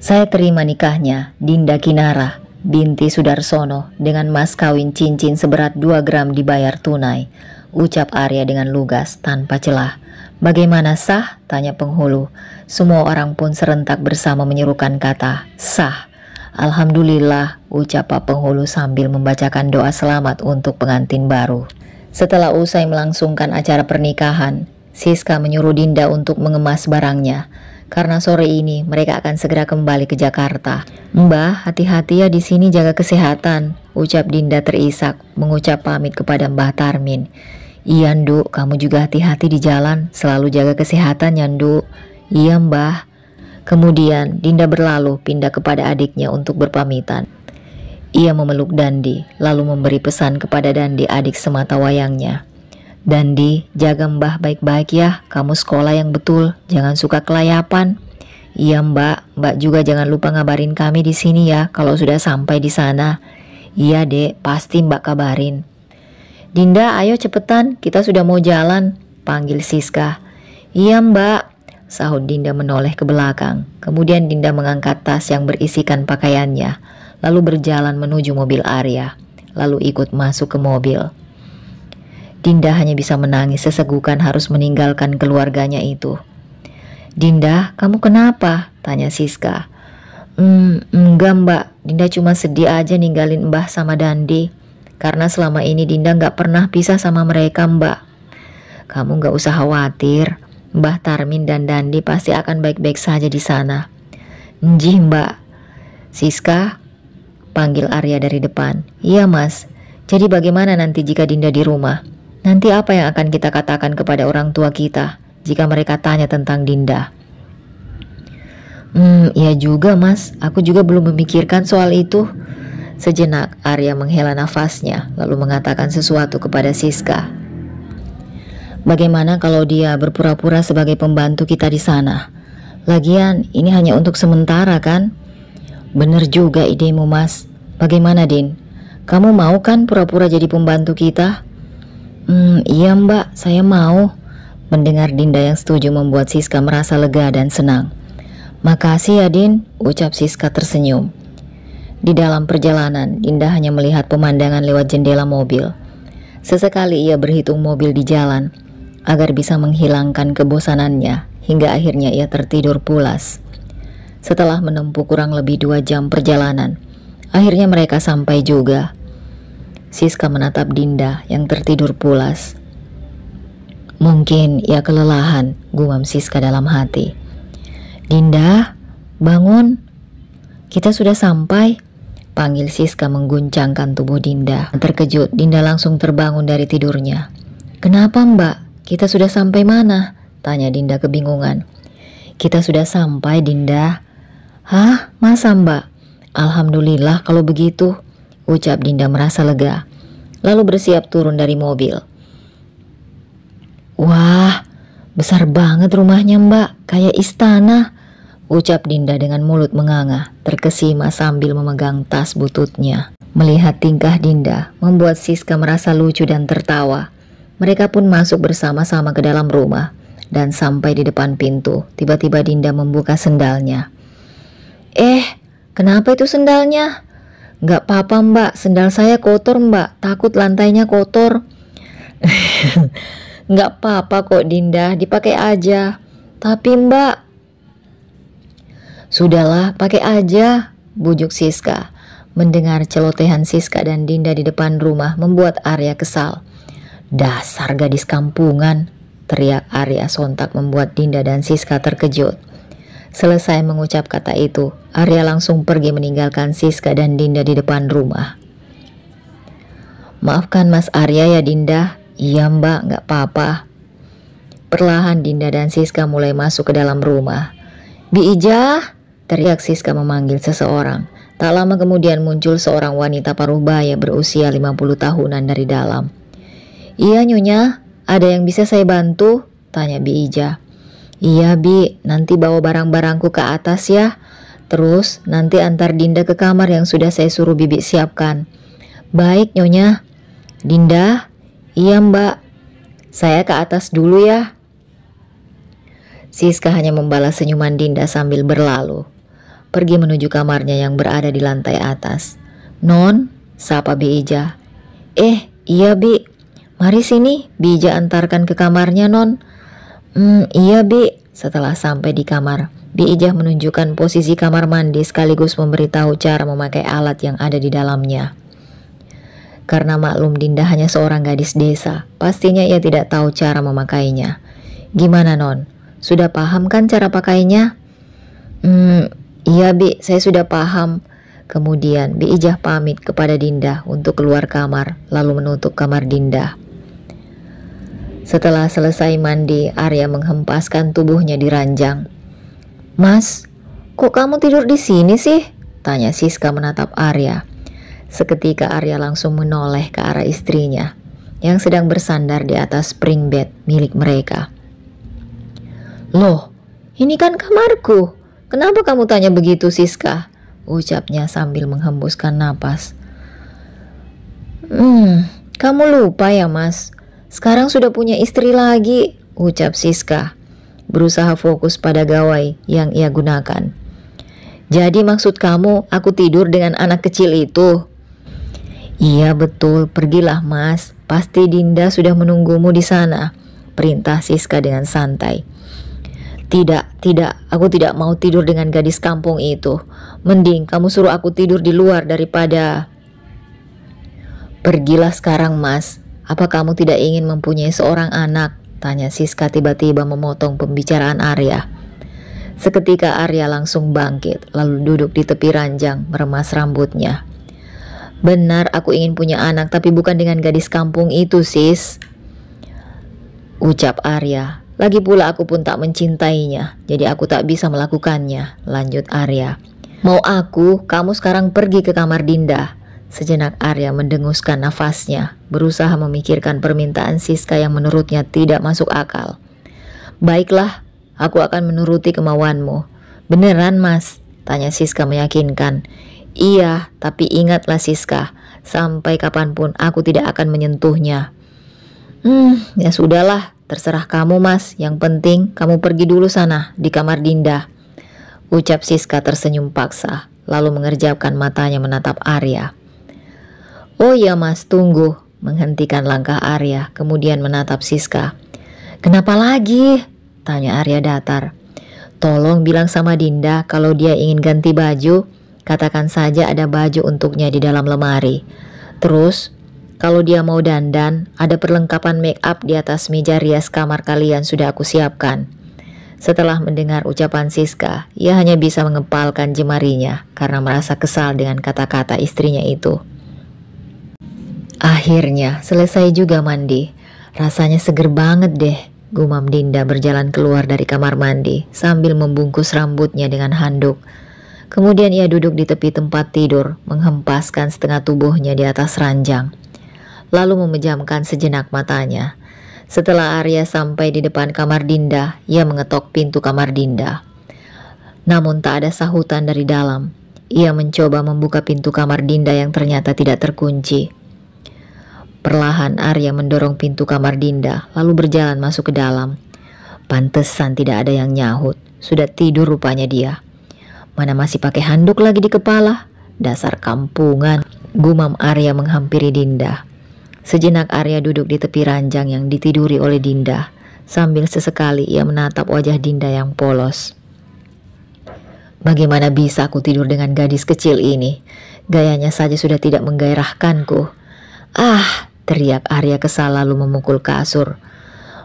"Saya terima nikahnya Dinda Kinara binti Sudarsono dengan mas kawin cincin seberat 2 gram dibayar tunai," ucap Arya dengan lugas tanpa celah. "Bagaimana sah?" tanya Penghulu. Semua orang pun serentak bersama menyerukan kata sah. "Alhamdulillah," ucap Pak Penghulu sambil membacakan doa selamat untuk pengantin baru. Setelah usai melangsungkan acara pernikahan, Siska menyuruh Dinda untuk mengemas barangnya, karena sore ini mereka akan segera kembali ke Jakarta. "Mbah, hati-hati ya di sini, jaga kesehatan," ucap Dinda terisak mengucap pamit kepada Mbah Tarmin. "Iya Nduk, kamu juga hati-hati di jalan, selalu jaga kesehatan ya Nduk." "Iya Mbah." Kemudian Dinda berlalu pindah kepada adiknya untuk berpamitan. Ia memeluk Dandi lalu memberi pesan kepada Dandi, adik semata wayangnya. "Dandi, jaga Mbah baik-baik ya, kamu sekolah yang betul, jangan suka kelayapan." "Iya Mbak, Mbak juga jangan lupa ngabarin kami di sini ya kalau sudah sampai di sana." "Iya Dek, pasti Mbak kabarin." Dinda, ayo cepetan, kita sudah mau jalan, panggil Siska. Iya mbak, sahut Dinda menoleh ke belakang. Kemudian Dinda mengangkat tas yang berisikan pakaiannya, lalu berjalan menuju mobil Arya, lalu ikut masuk ke mobil. Dinda hanya bisa menangis sesegukan harus meninggalkan keluarganya itu. Dinda, kamu kenapa? Tanya Siska. Enggak mbak, Dinda cuma sedih aja ninggalin Mbah sama Dandi. Karena selama ini Dinda gak pernah pisah sama mereka mbak. Kamu gak usah khawatir, Mbah Tarmin dan Dandi pasti akan baik-baik saja di sana. Njih mbak. Siska, panggil Arya dari depan. Iya mas, jadi bagaimana nanti jika Dinda di rumah? Nanti apa yang akan kita katakan kepada orang tua kita jika mereka tanya tentang Dinda? Iya juga mas, aku juga belum memikirkan soal itu. Sejenak Arya menghela nafasnya lalu mengatakan sesuatu kepada Siska. Bagaimana kalau dia berpura-pura sebagai pembantu kita di sana? Lagian ini hanya untuk sementara kan? Bener juga idemu mas. Bagaimana Din? Kamu mau kan pura-pura jadi pembantu kita? Iya mbak, saya mau. Mendengar Dinda yang setuju membuat Siska merasa lega dan senang. Makasih ya Din, ucap Siska tersenyum. Di dalam perjalanan, Dinda hanya melihat pemandangan lewat jendela mobil. Sesekali ia berhitung mobil di jalan, agar bisa menghilangkan kebosanannya, hingga akhirnya ia tertidur pulas. Setelah menempuh kurang lebih 2 jam perjalanan, akhirnya mereka sampai juga. Siska menatap Dinda yang tertidur pulas. Mungkin ia kelelahan, gumam Siska dalam hati. Dinda, bangun. Kita sudah sampai, panggil Siska mengguncangkan tubuh Dinda. Terkejut, Dinda langsung terbangun dari tidurnya. Kenapa mbak? Kita sudah sampai mana? Tanya Dinda kebingungan. Kita sudah sampai Dinda. Hah? Masa mbak? Alhamdulillah kalau begitu, ucap Dinda merasa lega. Lalu bersiap turun dari mobil. Wah, besar banget rumahnya mbak, kayak istana, ucap Dinda dengan mulut menganga, terkesima sambil memegang tas bututnya. Melihat tingkah Dinda membuat Siska merasa lucu dan tertawa. Mereka pun masuk bersama-sama ke dalam rumah. Dan sampai di depan pintu, tiba-tiba Dinda membuka sendalnya. Kenapa itu sendalnya? Gak apa-apa mbak, sendal saya kotor mbak, takut lantainya kotor. Gak apa-apa kok Dinda, dipakai aja. Tapi mbak, sudahlah, pakai aja, bujuk Siska. Mendengar celotehan Siska dan Dinda di depan rumah membuat Arya kesal. Dasar gadis kampungan, teriak Arya sontak membuat Dinda dan Siska terkejut. Selesai mengucap kata itu, Arya langsung pergi meninggalkan Siska dan Dinda di depan rumah. Maafkan Mas Arya ya Dinda. Iya mbak, gak apa-apa. Perlahan Dinda dan Siska mulai masuk ke dalam rumah. Bi Ijah, teriak Siska memanggil seseorang. Tak lama kemudian muncul seorang wanita paruh baya berusia 50 tahunan dari dalam. Iya Nyonya, ada yang bisa saya bantu? Tanya Bi Ijah. Iya Bi, nanti bawa barang-barangku ke atas ya. Terus nanti antar Dinda ke kamar yang sudah saya suruh Bibi siapkan. Baik Nyonya. Dinda, iya mbak, saya ke atas dulu ya. Siska hanya membalas senyuman Dinda sambil berlalu. Pergi menuju kamarnya yang berada di lantai atas. Non, sapa Bi Ijah. Iya Bi, mari sini, Bi Ijah antarkan ke kamarnya non. Iya Bi. Setelah sampai di kamar, Bi Ijah menunjukkan posisi kamar mandi sekaligus memberitahu cara memakai alat yang ada di dalamnya. Karena maklum Dinda hanya seorang gadis desa, pastinya ia tidak tahu cara memakainya. Gimana non? Sudah paham kan cara pakainya? Iya Bi, saya sudah paham. Kemudian Bi Ijah pamit kepada Dinda untuk keluar kamar, lalu menutup kamar Dinda. Setelah selesai mandi, Arya menghempaskan tubuhnya di ranjang. Mas, kok kamu tidur di sini sih? Tanya Siska menatap Arya. Seketika Arya langsung menoleh ke arah istrinya yang sedang bersandar di atas spring bed milik mereka. Loh, ini kan kamarku. Kenapa kamu tanya begitu Siska? Ucapnya sambil menghembuskan napas. Kamu lupa ya Mas, sekarang sudah punya istri lagi, ucap Siska, berusaha fokus pada gawai yang ia gunakan. Jadi maksud kamu aku tidur dengan anak kecil itu? Iya betul, pergilah Mas, pasti Dinda sudah menunggumu di sana, perintah Siska dengan santai. Tidak, aku tidak mau tidur dengan gadis kampung itu. Mending kamu suruh aku tidur di luar daripada... Pergilah sekarang Mas, apa kamu tidak ingin mempunyai seorang anak? Tanya Siska tiba-tiba memotong pembicaraan Arya. Seketika Arya langsung bangkit, lalu duduk di tepi ranjang meremas rambutnya. Benar, aku ingin punya anak, tapi bukan dengan gadis kampung itu, Sis, ucap Arya. Lagi pula aku pun tak mencintainya, jadi aku tak bisa melakukannya, lanjut Arya. Mau aku, kamu sekarang pergi ke kamar Dinda. Sejenak Arya mendenguskan nafasnya, berusaha memikirkan permintaan Siska yang menurutnya tidak masuk akal. Baiklah, aku akan menuruti kemauanmu. Beneran Mas? Tanya Siska meyakinkan. Iya, tapi ingatlah Siska, sampai kapanpun aku tidak akan menyentuhnya. Ya sudahlah, terserah kamu Mas, yang penting kamu pergi dulu sana di kamar Dinda, ucap Siska tersenyum paksa, lalu mengerjapkan matanya menatap Arya. Oh ya Mas, tunggu, menghentikan langkah Arya, kemudian menatap Siska. Kenapa lagi? Tanya Arya datar. Tolong bilang sama Dinda kalau dia ingin ganti baju, katakan saja ada baju untuknya di dalam lemari. Terus, kalau dia mau dandan, ada perlengkapan make up di atas meja rias kamar kalian sudah aku siapkan. Setelah mendengar ucapan Siska, ia hanya bisa mengepalkan jemarinya karena merasa kesal dengan kata-kata istrinya itu. Akhirnya selesai juga mandi. Rasanya seger banget deh, gumam Dinda berjalan keluar dari kamar mandi sambil membungkus rambutnya dengan handuk. Kemudian ia duduk di tepi tempat tidur, menghempaskan setengah tubuhnya di atas ranjang, lalu memejamkan sejenak matanya. Setelah Arya sampai di depan kamar Dinda, ia mengetok pintu kamar Dinda. Namun tak ada sahutan dari dalam. Ia mencoba membuka pintu kamar Dinda yang ternyata tidak terkunci. Perlahan Arya mendorong pintu kamar Dinda, lalu berjalan masuk ke dalam. Pantesan tidak ada yang nyahut, sudah tidur rupanya dia. Mana masih pakai handuk lagi di kepala, dasar kampungan, gumam Arya menghampiri Dinda. Sejenak Arya duduk di tepi ranjang yang ditiduri oleh Dinda, sambil sesekali ia menatap wajah Dinda yang polos. Bagaimana bisa aku tidur dengan gadis kecil ini? Gayanya saja sudah tidak menggairahkanku. Ah, teriak Arya kesal lalu memukul kasur.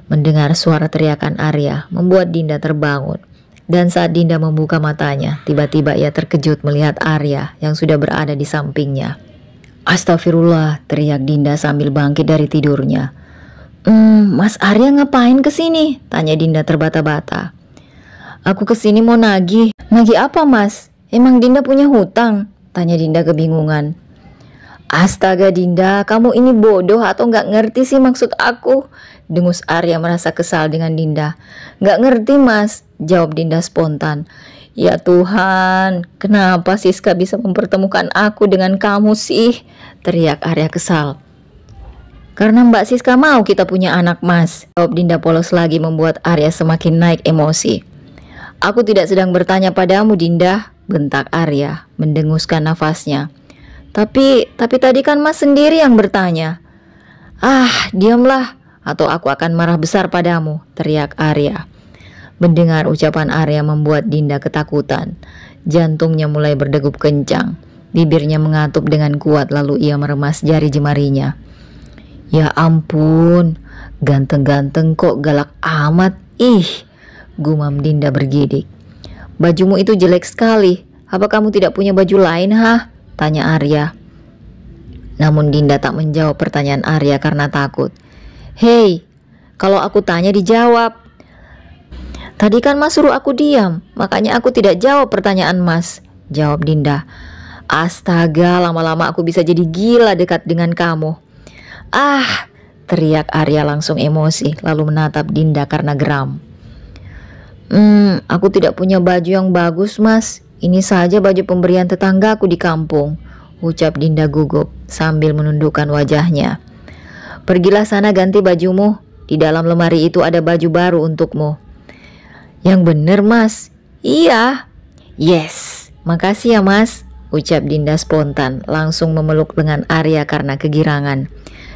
Mendengar suara teriakan Arya membuat Dinda terbangun. Dan saat Dinda membuka matanya, tiba-tiba ia terkejut melihat Arya yang sudah berada di sampingnya. Astagfirullah, teriak Dinda sambil bangkit dari tidurnya. Mas Arya ngapain kesini? Tanya Dinda terbata-bata. Aku kesini mau nagih. Nagih apa Mas? Emang Dinda punya hutang? Tanya Dinda kebingungan. Astaga Dinda, kamu ini bodoh atau nggak ngerti sih maksud aku? Dengus Arya merasa kesal dengan Dinda. Nggak ngerti Mas, jawab Dinda spontan. Ya Tuhan, kenapa Siska bisa mempertemukan aku dengan kamu sih? Teriak Arya kesal. Karena Mbak Siska mau kita punya anak Mas, jawab Dinda polos lagi membuat Arya semakin naik emosi. Aku tidak sedang bertanya padamu Dinda, bentak Arya mendenguskan nafasnya. Tapi tadi kan Mas sendiri yang bertanya. Ah, diamlah atau aku akan marah besar padamu, teriak Arya. Mendengar ucapan Arya membuat Dinda ketakutan. Jantungnya mulai berdegup kencang. Bibirnya mengatup dengan kuat lalu ia meremas jari jemarinya. Ya ampun, ganteng-ganteng kok galak amat. Ih, gumam Dinda bergidik. Bajumu itu jelek sekali. Apa kamu tidak punya baju lain, ha? Tanya Arya. Namun Dinda tak menjawab pertanyaan Arya karena takut. Hei, kalau aku tanya dijawab. Tadi kan Mas suruh aku diam, makanya aku tidak jawab pertanyaan Mas, jawab Dinda. Astaga, lama-lama aku bisa jadi gila dekat dengan kamu. Ah, teriak Arya langsung emosi lalu menatap Dinda karena geram. Aku tidak punya baju yang bagus Mas. Ini saja baju pemberian tetanggaku di kampung, ucap Dinda gugup sambil menundukkan wajahnya. Pergilah sana ganti bajumu. Di dalam lemari itu ada baju baru untukmu. Yang bener mas. Iya. Yes, makasih ya mas, ucap Dinda spontan, langsung memeluk lengan Arya karena kegirangan.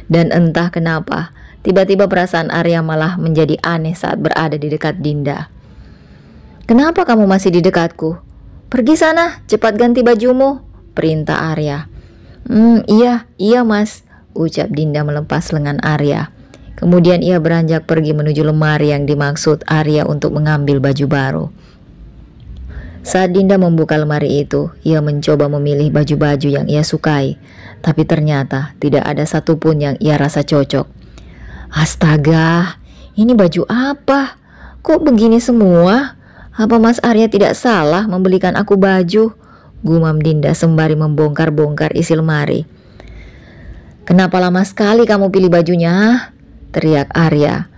Dan entah kenapa, tiba-tiba perasaan Arya malah menjadi aneh saat berada di dekat Dinda. Kenapa kamu masih di dekatku? Pergi sana, cepat ganti bajumu, perintah Arya. Iya mas, ucap Dinda melepas lengan Arya. Kemudian ia beranjak pergi menuju lemari yang dimaksud Arya untuk mengambil baju baru. Saat Dinda membuka lemari itu, ia mencoba memilih baju-baju yang ia sukai, tapi ternyata tidak ada satupun yang ia rasa cocok. Astaga, ini baju apa? Kok begini semua? Apa Mas Arya tidak salah membelikan aku baju? Gumam Dinda sembari membongkar-bongkar isi lemari. Kenapa lama sekali kamu pilih bajunya? Teriak Arya.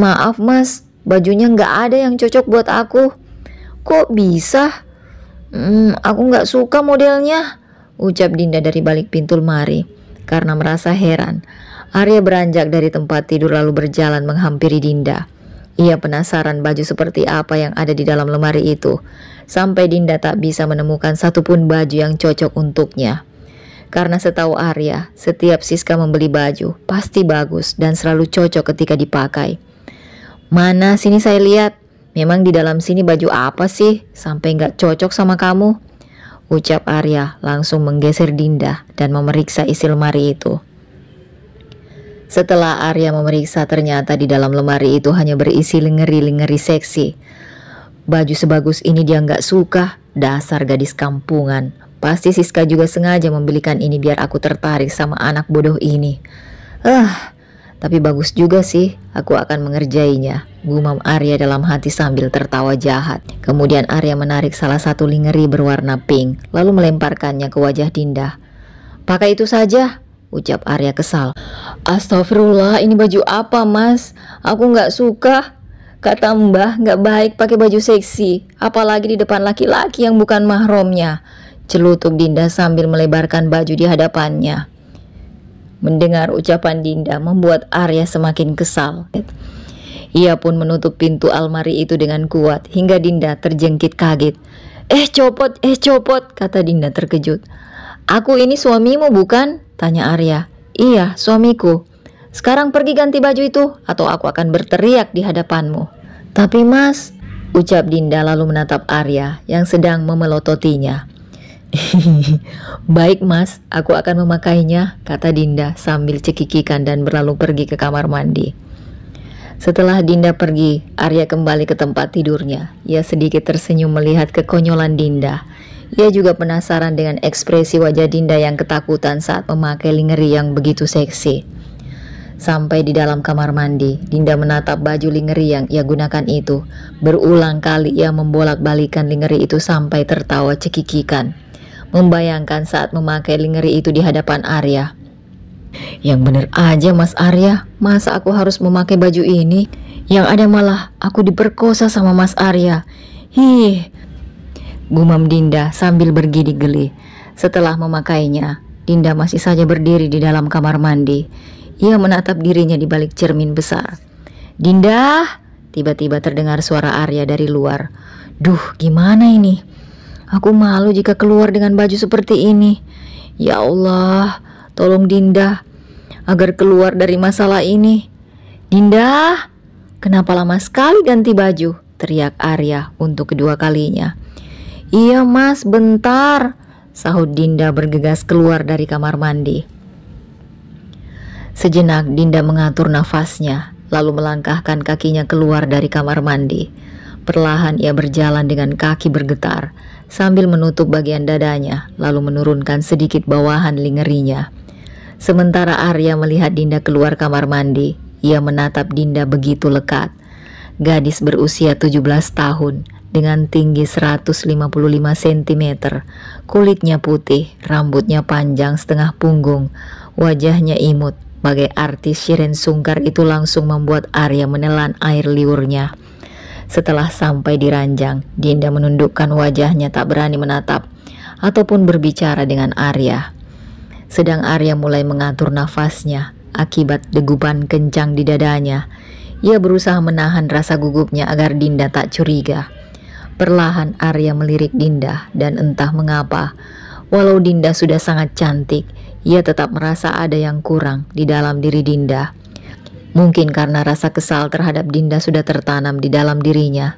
Maaf mas, bajunya nggak ada yang cocok buat aku. Kok bisa? Aku nggak suka modelnya, ucap Dinda dari balik pintu lemari. Karena merasa heran, Arya beranjak dari tempat tidur lalu berjalan menghampiri Dinda. Ia penasaran baju seperti apa yang ada di dalam lemari itu, sampai Dinda tak bisa menemukan satupun baju yang cocok untuknya. Karena setahu Arya, setiap Siska membeli baju pasti bagus dan selalu cocok ketika dipakai. Mana sini saya lihat, memang di dalam sini baju apa sih sampai nggak cocok sama kamu? Ucap Arya langsung menggeser Dinda dan memeriksa isi lemari itu. Setelah Arya memeriksa, ternyata di dalam lemari itu hanya berisi lingeri-lingeri seksi. Baju sebagus ini dia nggak suka, dasar gadis kampungan. Pasti Siska juga sengaja membelikan ini biar aku tertarik sama anak bodoh ini. Tapi bagus juga sih, aku akan mengerjainya, gumam Arya dalam hati sambil tertawa jahat. Kemudian Arya menarik salah satu lingeri berwarna pink, lalu melemparkannya ke wajah Dinda. Pakai itu saja, ucap Arya kesal. Astagfirullah, ini baju apa mas? Aku nggak suka. Kata Mbah nggak baik pakai baju seksi, apalagi di depan laki-laki yang bukan mahramnya, celutuk Dinda sambil melebarkan baju di hadapannya. Mendengar ucapan Dinda membuat Arya semakin kesal. Ia pun menutup pintu almari itu dengan kuat hingga Dinda terjengkit kaget. Copot, kata Dinda terkejut. Aku ini suamimu bukan? Tanya Arya. Iya, suamiku. Sekarang pergi ganti baju itu atau aku akan berteriak di hadapanmu. Tapi mas, ucap Dinda lalu menatap Arya yang sedang memelototinya. Baik mas, aku akan memakainya, kata Dinda sambil cekikikan dan berlalu pergi ke kamar mandi. Setelah Dinda pergi, Arya kembali ke tempat tidurnya. Ia sedikit tersenyum melihat kekonyolan Dinda. Ia juga penasaran dengan ekspresi wajah Dinda yang ketakutan saat memakai lingeri yang begitu seksi. Sampai di dalam kamar mandi, Dinda menatap baju lingeri yang ia gunakan itu. Berulang kali ia membolak-balikan lingeri itu sampai tertawa cekikikan, membayangkan saat memakai lingeri itu di hadapan Arya. Yang bener aja mas Arya, masa aku harus memakai baju ini? Yang ada malah aku diperkosa sama mas Arya. Gumam Dinda sambil bergidik geli. Setelah memakainya, Dinda masih saja berdiri di dalam kamar mandi. Ia menatap dirinya di balik cermin besar. Dinda, tiba-tiba terdengar suara Arya dari luar. Duh, gimana ini? Aku malu jika keluar dengan baju seperti ini. Ya Allah, tolong Dinda agar keluar dari masalah ini. Dinda, kenapa lama sekali ganti baju? Teriak Arya untuk kedua kalinya. Iya mas, bentar, sahut Dinda bergegas keluar dari kamar mandi. Sejenak Dinda mengatur nafasnya, lalu melangkahkan kakinya keluar dari kamar mandi. Perlahan ia berjalan dengan kaki bergetar, sambil menutup bagian dadanya, lalu menurunkan sedikit bawahan lingerinya. Sementara Arya melihat Dinda keluar kamar mandi, ia menatap Dinda begitu lekat. Gadis berusia 17 tahun, dengan tinggi 155 cm, kulitnya putih, rambutnya panjang setengah punggung, wajahnya imut. Bagai artis Shireen Sungkar itu langsung membuat Arya menelan air liurnya. Setelah sampai di ranjang, Dinda menundukkan wajahnya tak berani menatap ataupun berbicara dengan Arya. Sedang Arya mulai mengatur nafasnya, akibat degupan kencang di dadanya. Ia berusaha menahan rasa gugupnya agar Dinda tak curiga. Perlahan Arya melirik Dinda dan entah mengapa, walau Dinda sudah sangat cantik, ia tetap merasa ada yang kurang di dalam diri Dinda. Mungkin karena rasa kesal terhadap Dinda sudah tertanam di dalam dirinya.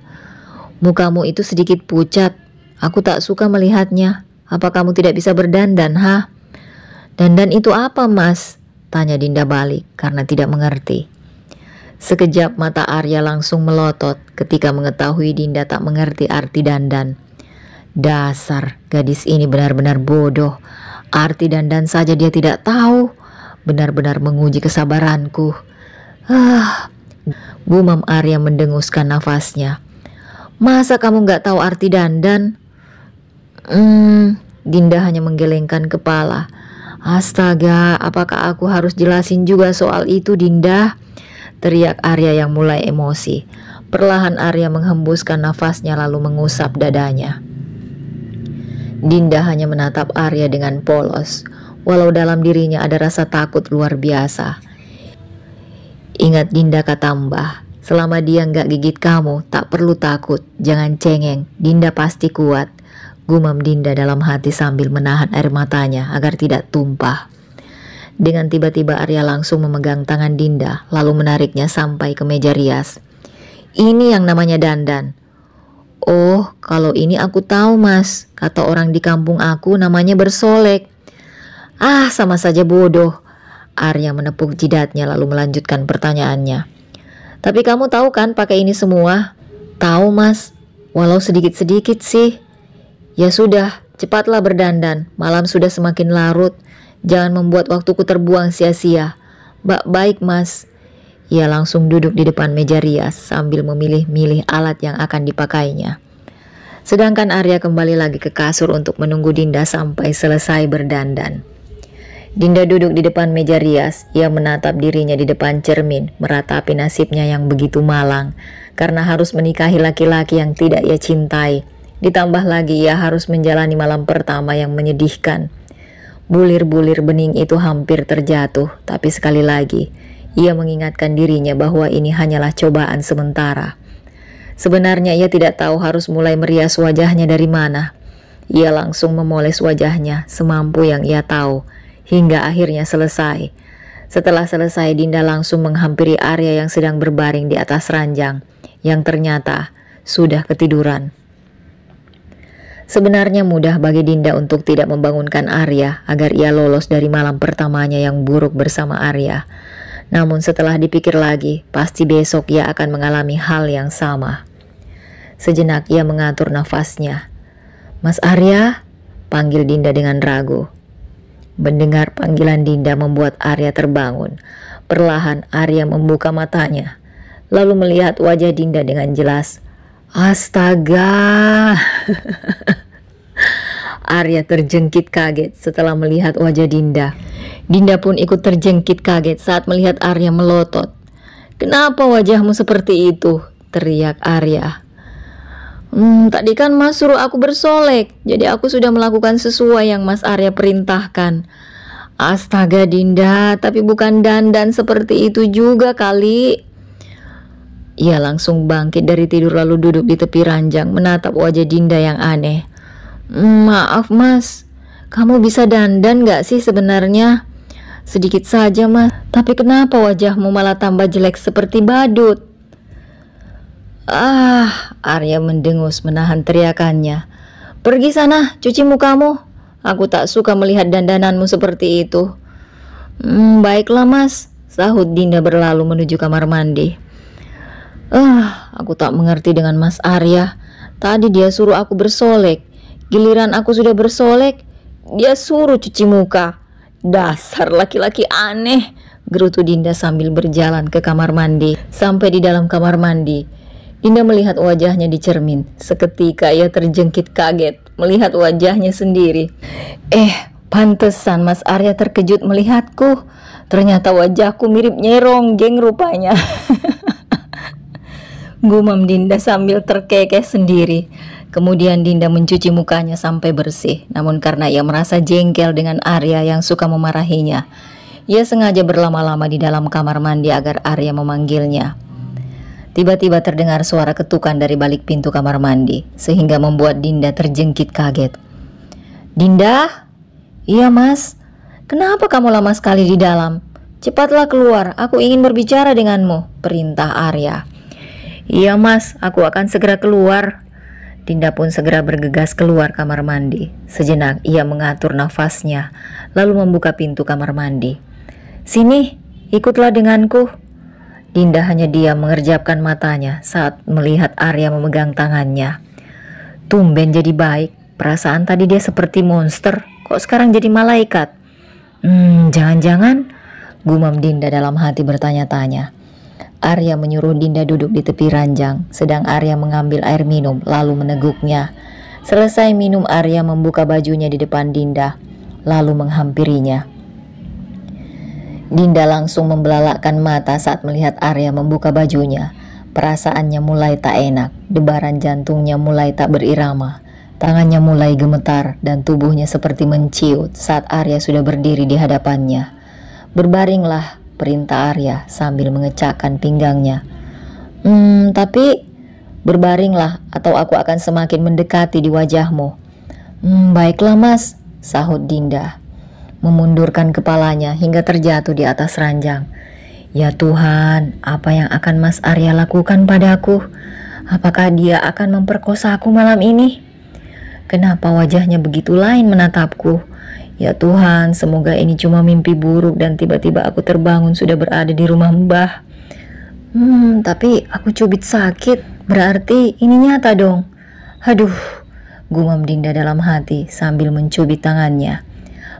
"Mukamu itu sedikit pucat, aku tak suka melihatnya. Apa kamu tidak bisa berdandan, ha?" "Dandan itu apa, Mas?" tanya Dinda balik karena tidak mengerti. Sekejap mata Arya langsung melotot ketika mengetahui Dinda tak mengerti arti dandan. Dasar gadis ini benar-benar bodoh. Arti dandan saja dia tidak tahu. Benar-benar menguji kesabaranku. Gumam Arya mendenguskan nafasnya. "Masa kamu gak tahu arti dandan?" Dinda hanya menggelengkan kepala. "Astaga, apakah aku harus jelasin juga soal itu, Dinda?" teriak Arya yang mulai emosi. Perlahan Arya menghembuskan nafasnya lalu mengusap dadanya. Dinda hanya menatap Arya dengan polos, walau dalam dirinya ada rasa takut luar biasa. "Ingat Dinda," kata Mbah, "selama dia nggak gigit kamu, tak perlu takut, jangan cengeng, Dinda pasti kuat." Gumam Dinda dalam hati sambil menahan air matanya agar tidak tumpah. Dengan tiba-tiba Arya langsung memegang tangan Dinda lalu menariknya sampai ke meja rias. "Ini yang namanya dandan." "Oh, kalau ini aku tahu, Mas. Kata orang di kampung aku namanya bersolek." "Ah, sama saja bodoh." Arya menepuk jidatnya lalu melanjutkan pertanyaannya. "Tapi kamu tahu kan pakai ini semua?" "Tahu, Mas. Walau sedikit-sedikit sih." "Ya sudah, cepatlah berdandan. Malam sudah semakin larut. Jangan membuat waktuku terbuang sia-sia." Baik, Mas." Ia langsung duduk di depan meja rias sambil memilih-milih alat yang akan dipakainya. Sedangkan Arya kembali lagi ke kasur untuk menunggu Dinda sampai selesai berdandan. Dinda duduk di depan meja rias. Ia menatap dirinya di depan cermin, meratapi nasibnya yang begitu malang karena harus menikahi laki-laki yang tidak ia cintai. Ditambah lagi ia harus menjalani malam pertama yang menyedihkan. Bulir-bulir bening itu hampir terjatuh, tapi sekali lagi ia mengingatkan dirinya bahwa ini hanyalah cobaan sementara. Sebenarnya ia tidak tahu harus mulai merias wajahnya dari mana. Ia langsung memoles wajahnya semampu yang ia tahu, hingga akhirnya selesai. Setelah selesai, Dinda langsung menghampiri Arya yang sedang berbaring di atas ranjang, yang ternyata sudah ketiduran. Sebenarnya mudah bagi Dinda untuk tidak membangunkan Arya agar ia lolos dari malam pertamanya yang buruk bersama Arya. Namun setelah dipikir lagi, pasti besok ia akan mengalami hal yang sama. Sejenak ia mengatur nafasnya. "Mas Arya?" panggil Dinda dengan ragu. Mendengar panggilan Dinda membuat Arya terbangun. Perlahan Arya membuka matanya, lalu melihat wajah Dinda dengan jelas. Astaga. Arya terjengkit kaget setelah melihat wajah Dinda. Dinda pun ikut terjengkit kaget saat melihat Arya melotot. "Kenapa wajahmu seperti itu?" teriak Arya. Tadi kan Mas suruh aku bersolek, jadi aku sudah melakukan sesuai yang Mas Arya perintahkan." "Astaga Dinda, tapi bukan dandan seperti itu juga kali." Ia langsung bangkit dari tidur lalu duduk di tepi ranjang menatap wajah Dinda yang aneh. "Maaf Mas, kamu bisa dandan gak sih sebenarnya?" "Sedikit saja Mas, tapi kenapa wajahmu malah tambah jelek seperti badut?" Arya mendengus menahan teriakannya. "Pergi sana, cuci mukamu. Aku tak suka melihat dandananmu seperti itu." Baiklah Mas," sahut Dinda berlalu menuju kamar mandi. Aku tak mengerti dengan Mas Arya. Tadi dia suruh aku bersolek, giliran aku sudah bersolek, dia suruh cuci muka. Dasar laki-laki aneh, gerutu Dinda sambil berjalan ke kamar mandi. Sampai di dalam kamar mandi, Dinda melihat wajahnya di cermin. Seketika ia terjengkit kaget melihat wajahnya sendiri. Pantesan Mas Arya terkejut melihatku. Ternyata wajahku mirip Nyai Ronggeng rupanya. Gumam Dinda sambil terkekeh sendiri. Kemudian Dinda mencuci mukanya sampai bersih. Namun karena ia merasa jengkel dengan Arya yang suka memarahinya, Ia sengaja berlama-lama di dalam kamar mandi agar Arya memanggilnya. Tiba-tiba terdengar suara ketukan dari balik pintu kamar mandi, sehingga membuat Dinda terjengkit kaget. "Dinda?" "Iya, Mas. Kenapa kamu lama sekali di dalam? Cepatlah keluar, aku ingin berbicara denganmu," perintah Arya. "Iya, Mas, aku akan segera keluar." Dinda pun segera bergegas keluar kamar mandi. Sejenak ia mengatur nafasnya, lalu membuka pintu kamar mandi. "Sini, ikutlah denganku." Dinda hanya diam mengerjapkan matanya saat melihat Arya memegang tangannya. Tumben jadi baik, perasaan tadi dia seperti monster, kok sekarang jadi malaikat? Jangan-jangan, gumam Dinda dalam hati bertanya-tanya. Arya menyuruh Dinda duduk di tepi ranjang, sedang Arya mengambil air minum lalu meneguknya. Selesai minum, Arya membuka bajunya di depan Dinda, lalu menghampirinya. Dinda langsung membelalakkan mata saat melihat Arya membuka bajunya. Perasaannya mulai tak enak, debaran jantungnya mulai tak berirama, tangannya mulai gemetar dan tubuhnya seperti menciut saat Arya sudah berdiri di hadapannya. "Berbaringlah," perintah Arya sambil mengecakkan pinggangnya. Tapi berbaringlah atau aku akan semakin mendekati di wajahmu." Baiklah, Mas," sahut Dinda, memundurkan kepalanya hingga terjatuh di atas ranjang. Ya Tuhan, apa yang akan Mas Arya lakukan padaku? Apakah dia akan memperkosa aku malam ini? Kenapa wajahnya begitu lain menatapku? Ya Tuhan, semoga ini cuma mimpi buruk dan tiba-tiba aku terbangun sudah berada di rumah Mbah. Tapi aku cubit sakit, berarti ini nyata dong. Aduh, gumam Dinda dalam hati sambil mencubit tangannya.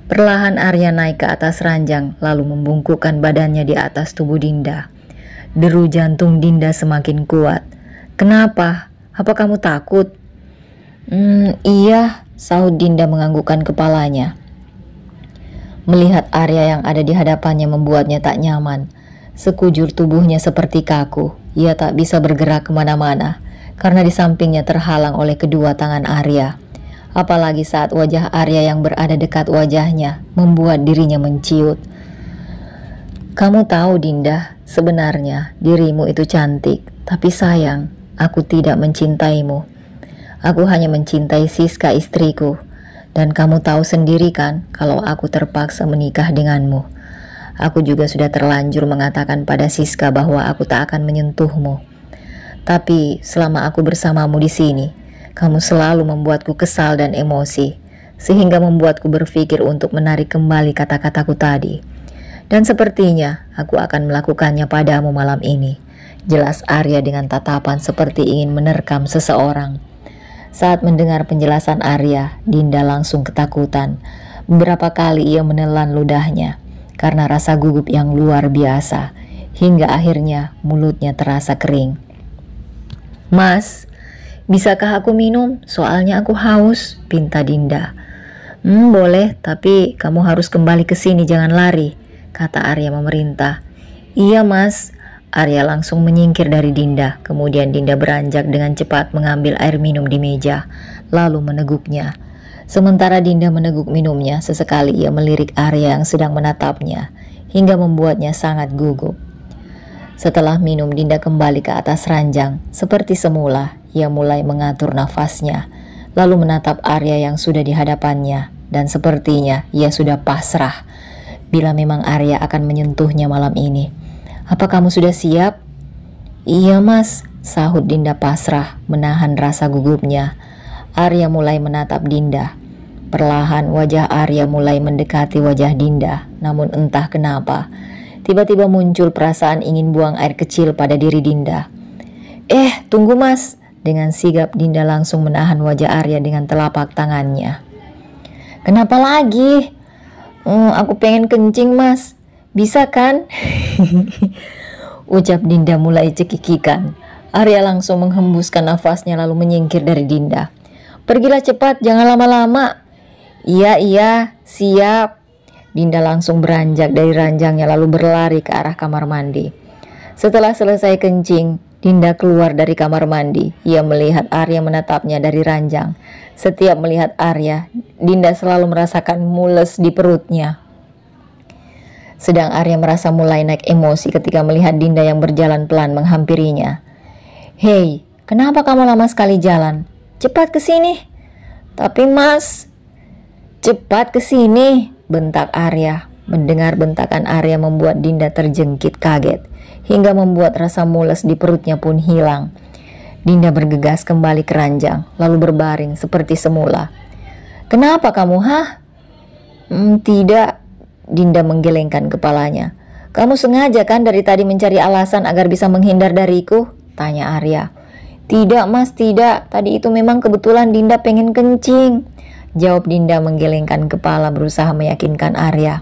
Perlahan Arya naik ke atas ranjang lalu membungkukkan badannya di atas tubuh Dinda. Deru jantung Dinda semakin kuat. "Kenapa? Apa kamu takut?" Iya," sahut Dinda menganggukkan kepalanya. Melihat Arya yang ada di hadapannya membuatnya tak nyaman. Sekujur tubuhnya seperti kaku. Ia tak bisa bergerak kemana-mana karena di sampingnya terhalang oleh kedua tangan Arya. Apalagi saat wajah Arya yang berada dekat wajahnya membuat dirinya menciut. "Kamu tahu Dinda, sebenarnya dirimu itu cantik, tapi sayang, aku tidak mencintaimu. Aku hanya mencintai Siska istriku, dan kamu tahu sendiri kan kalau aku terpaksa menikah denganmu. Aku juga sudah terlanjur mengatakan pada Siska bahwa aku tak akan menyentuhmu. Tapi selama aku bersamamu di sini, kamu selalu membuatku kesal dan emosi, sehingga membuatku berpikir untuk menarik kembali kata-kataku tadi. Dan sepertinya aku akan melakukannya padamu malam ini," jelas Arya dengan tatapan seperti ingin menerkam seseorang. Saat mendengar penjelasan Arya, Dinda langsung ketakutan. Beberapa kali ia menelan ludahnya karena rasa gugup yang luar biasa, hingga akhirnya mulutnya terasa kering. "Mas, bisakah aku minum? Soalnya aku haus," pinta Dinda. Boleh, tapi kamu harus kembali ke sini, jangan lari," kata Arya memerintah. "Iya, Mas." Arya langsung menyingkir dari Dinda. Kemudian Dinda beranjak dengan cepat mengambil air minum di meja, lalu meneguknya. Sementara Dinda meneguk minumnya, sesekali ia melirik Arya yang sedang menatapnya, hingga membuatnya sangat gugup. Setelah minum, Dinda kembali ke atas ranjang. Seperti semula, ia mulai mengatur nafasnya, lalu menatap Arya yang sudah di hadapannya, dan sepertinya ia sudah pasrah bila memang Arya akan menyentuhnya malam ini. "Apa kamu sudah siap?" "Iya, Mas," sahut Dinda pasrah, menahan rasa gugupnya. Arya mulai menatap Dinda. Perlahan wajah Arya mulai mendekati wajah Dinda, namun entah kenapa, tiba-tiba muncul perasaan ingin buang air kecil pada diri Dinda. Tunggu Mas." Dengan sigap Dinda langsung menahan wajah Arya dengan telapak tangannya. "Kenapa lagi?" Aku pengen kencing, Mas. Bisa kan?" ucap Dinda mulai cekikikan. Arya langsung menghembuskan nafasnya lalu menyingkir dari Dinda. "Pergilah cepat, jangan lama-lama." Iya, siap." Dinda langsung beranjak dari ranjangnya lalu berlari ke arah kamar mandi. Setelah selesai kencing, Dinda keluar dari kamar mandi. Ia melihat Arya menatapnya dari ranjang. Setiap melihat Arya, Dinda selalu merasakan mules di perutnya. Sedang Arya merasa mulai naik emosi ketika melihat Dinda yang berjalan pelan menghampirinya. "Hei, kenapa kamu lama sekali jalan? Cepat ke sini." "Tapi Mas..." "Cepat ke sini," bentak Arya. Mendengar bentakan Arya membuat Dinda terjengkit kaget, hingga membuat rasa mules di perutnya pun hilang. Dinda bergegas kembali ke ranjang, lalu berbaring seperti semula. "Kenapa kamu, hah?" Tidak." Dinda menggelengkan kepalanya. "Kamu sengaja kan dari tadi mencari alasan agar bisa menghindar dariku?" tanya Arya. "Tidak Mas, tidak. Tadi itu memang kebetulan Dinda pengen kencing," jawab Dinda menggelengkan kepala berusaha meyakinkan Arya.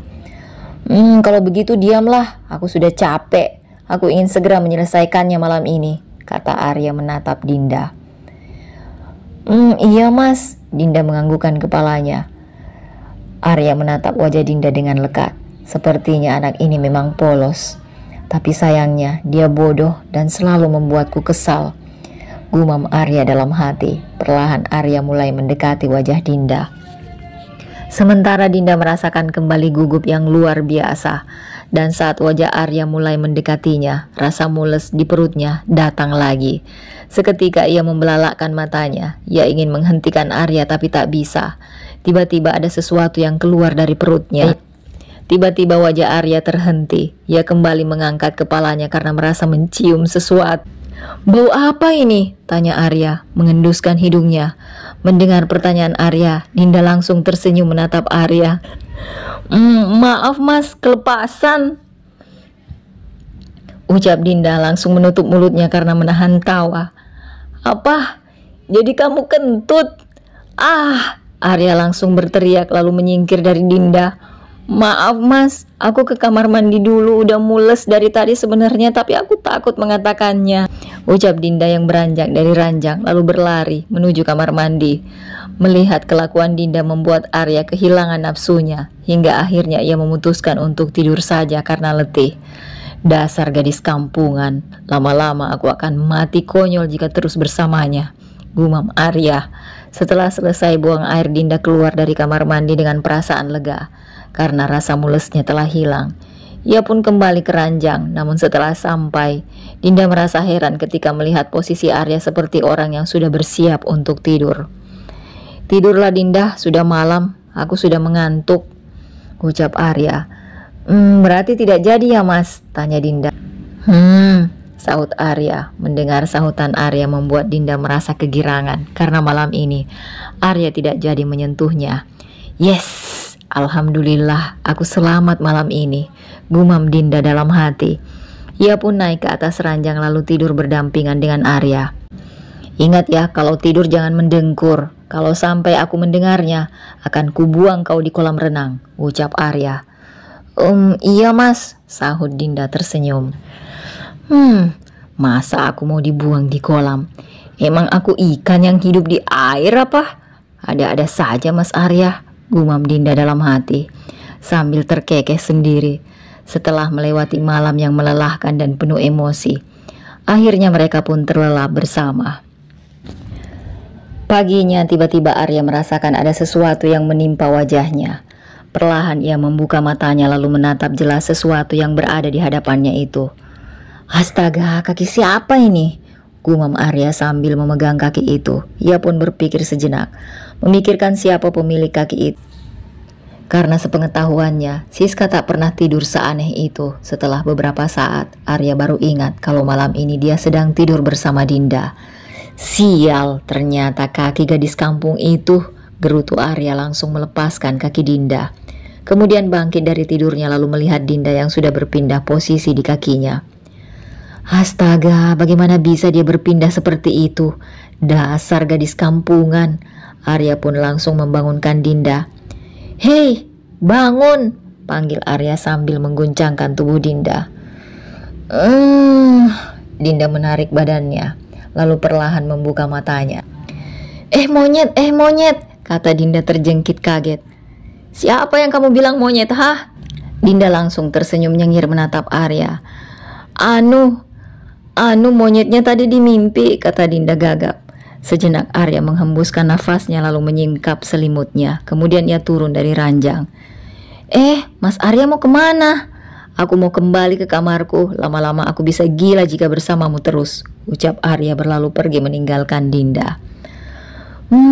Kalau begitu diamlah. Aku sudah capek. Aku ingin segera menyelesaikannya malam ini," kata Arya menatap Dinda. Iya Mas," Dinda menganggukkan kepalanya. Arya menatap wajah Dinda dengan lekat. Sepertinya anak ini memang polos. Tapi sayangnya dia bodoh dan selalu membuatku kesal, gumam Arya dalam hati. Perlahan Arya mulai mendekati wajah Dinda. Sementara Dinda merasakan kembali gugup yang luar biasa. Dan saat wajah Arya mulai mendekatinya, rasa mules di perutnya datang lagi. Seketika ia membelalakkan matanya. Ia ingin menghentikan Arya tapi tak bisa. Tiba-tiba ada sesuatu yang keluar dari perutnya. Tiba-tiba wajah Arya terhenti. Ia kembali mengangkat kepalanya karena merasa mencium sesuatu. "Bau apa ini?" tanya Arya, mengenduskan hidungnya. Mendengar pertanyaan Arya, Dinda langsung tersenyum menatap Arya. Maaf Mas, kelepasan," ucap Dinda langsung menutup mulutnya karena menahan tawa. "Apa? Jadi kamu kentut?" "Ah!" Arya langsung berteriak lalu menyingkir dari Dinda. "Maaf Mas, aku ke kamar mandi dulu, udah mules dari tadi sebenarnya tapi aku takut mengatakannya," ucap Dinda yang beranjak dari ranjang lalu berlari menuju kamar mandi. Melihat kelakuan Dinda membuat Arya kehilangan nafsunya, hingga akhirnya ia memutuskan untuk tidur saja karena letih. "Dasar gadis kampungan, lama-lama aku akan mati konyol jika terus bersamanya," gumam Arya. Setelah selesai buang air, Dinda keluar dari kamar mandi dengan perasaan lega karena rasa mulesnya telah hilang. Ia pun kembali ke ranjang, namun setelah sampai, Dinda merasa heran ketika melihat posisi Arya seperti orang yang sudah bersiap untuk tidur. "Tidurlah Dinda, sudah malam, aku sudah mengantuk," ucap Arya. Berarti tidak jadi ya Mas?" tanya Dinda. Sahut Arya. Mendengar sahutan Arya membuat Dinda merasa kegirangan karena malam ini Arya tidak jadi menyentuhnya. "Yes, alhamdulillah aku selamat malam ini," gumam Dinda dalam hati. Ia pun naik ke atas ranjang lalu tidur berdampingan dengan Arya. "Ingat ya, kalau tidur jangan mendengkur. Kalau sampai aku mendengarnya, akan kubuang kau di kolam renang," ucap Arya. Iya Mas," sahut Dinda tersenyum. Masa aku mau dibuang di kolam? Emang aku ikan yang hidup di air apa? Ada-ada saja Mas Arya, gumam Dinda dalam hati, sambil terkekeh sendiri. Setelah melewati malam yang melelahkan dan penuh emosi, akhirnya mereka pun terlelap bersama. Paginya tiba-tiba Arya merasakan ada sesuatu yang menimpa wajahnya. Perlahan ia membuka matanya lalu menatap jelas sesuatu yang berada di hadapannya itu. "Astaga, kaki siapa ini?" gumam Arya sambil memegang kaki itu. Ia pun berpikir sejenak, memikirkan siapa pemilik kaki itu. Karena sepengetahuannya, Siska tak pernah tidur seaneh itu. Setelah beberapa saat, Arya baru ingat kalau malam ini dia sedang tidur bersama Dinda. Sial, ternyata kaki gadis kampung itu, gerutu Arya langsung melepaskan kaki Dinda. Kemudian bangkit dari tidurnya lalu melihat Dinda yang sudah berpindah posisi di kakinya. Astaga, bagaimana bisa dia berpindah seperti itu? Dasar gadis kampungan. Arya pun langsung membangunkan Dinda. "Hei, bangun!" panggil Arya sambil mengguncangkan tubuh Dinda. Dinda menarik badannya, lalu perlahan membuka matanya. Monyet, kata Dinda terjengkit kaget. "Siapa yang kamu bilang monyet, hah?" Dinda langsung tersenyum nyengir menatap Arya. Anu monyetnya tadi di mimpi," kata Dinda gagap. Sejenak Arya menghembuskan nafasnya lalu menyingkap selimutnya. Kemudian ia turun dari ranjang. Mas Arya mau kemana?" Aku mau kembali ke kamarku. Lama-lama aku bisa gila jika bersamamu terus, ucap Arya berlalu pergi meninggalkan Dinda.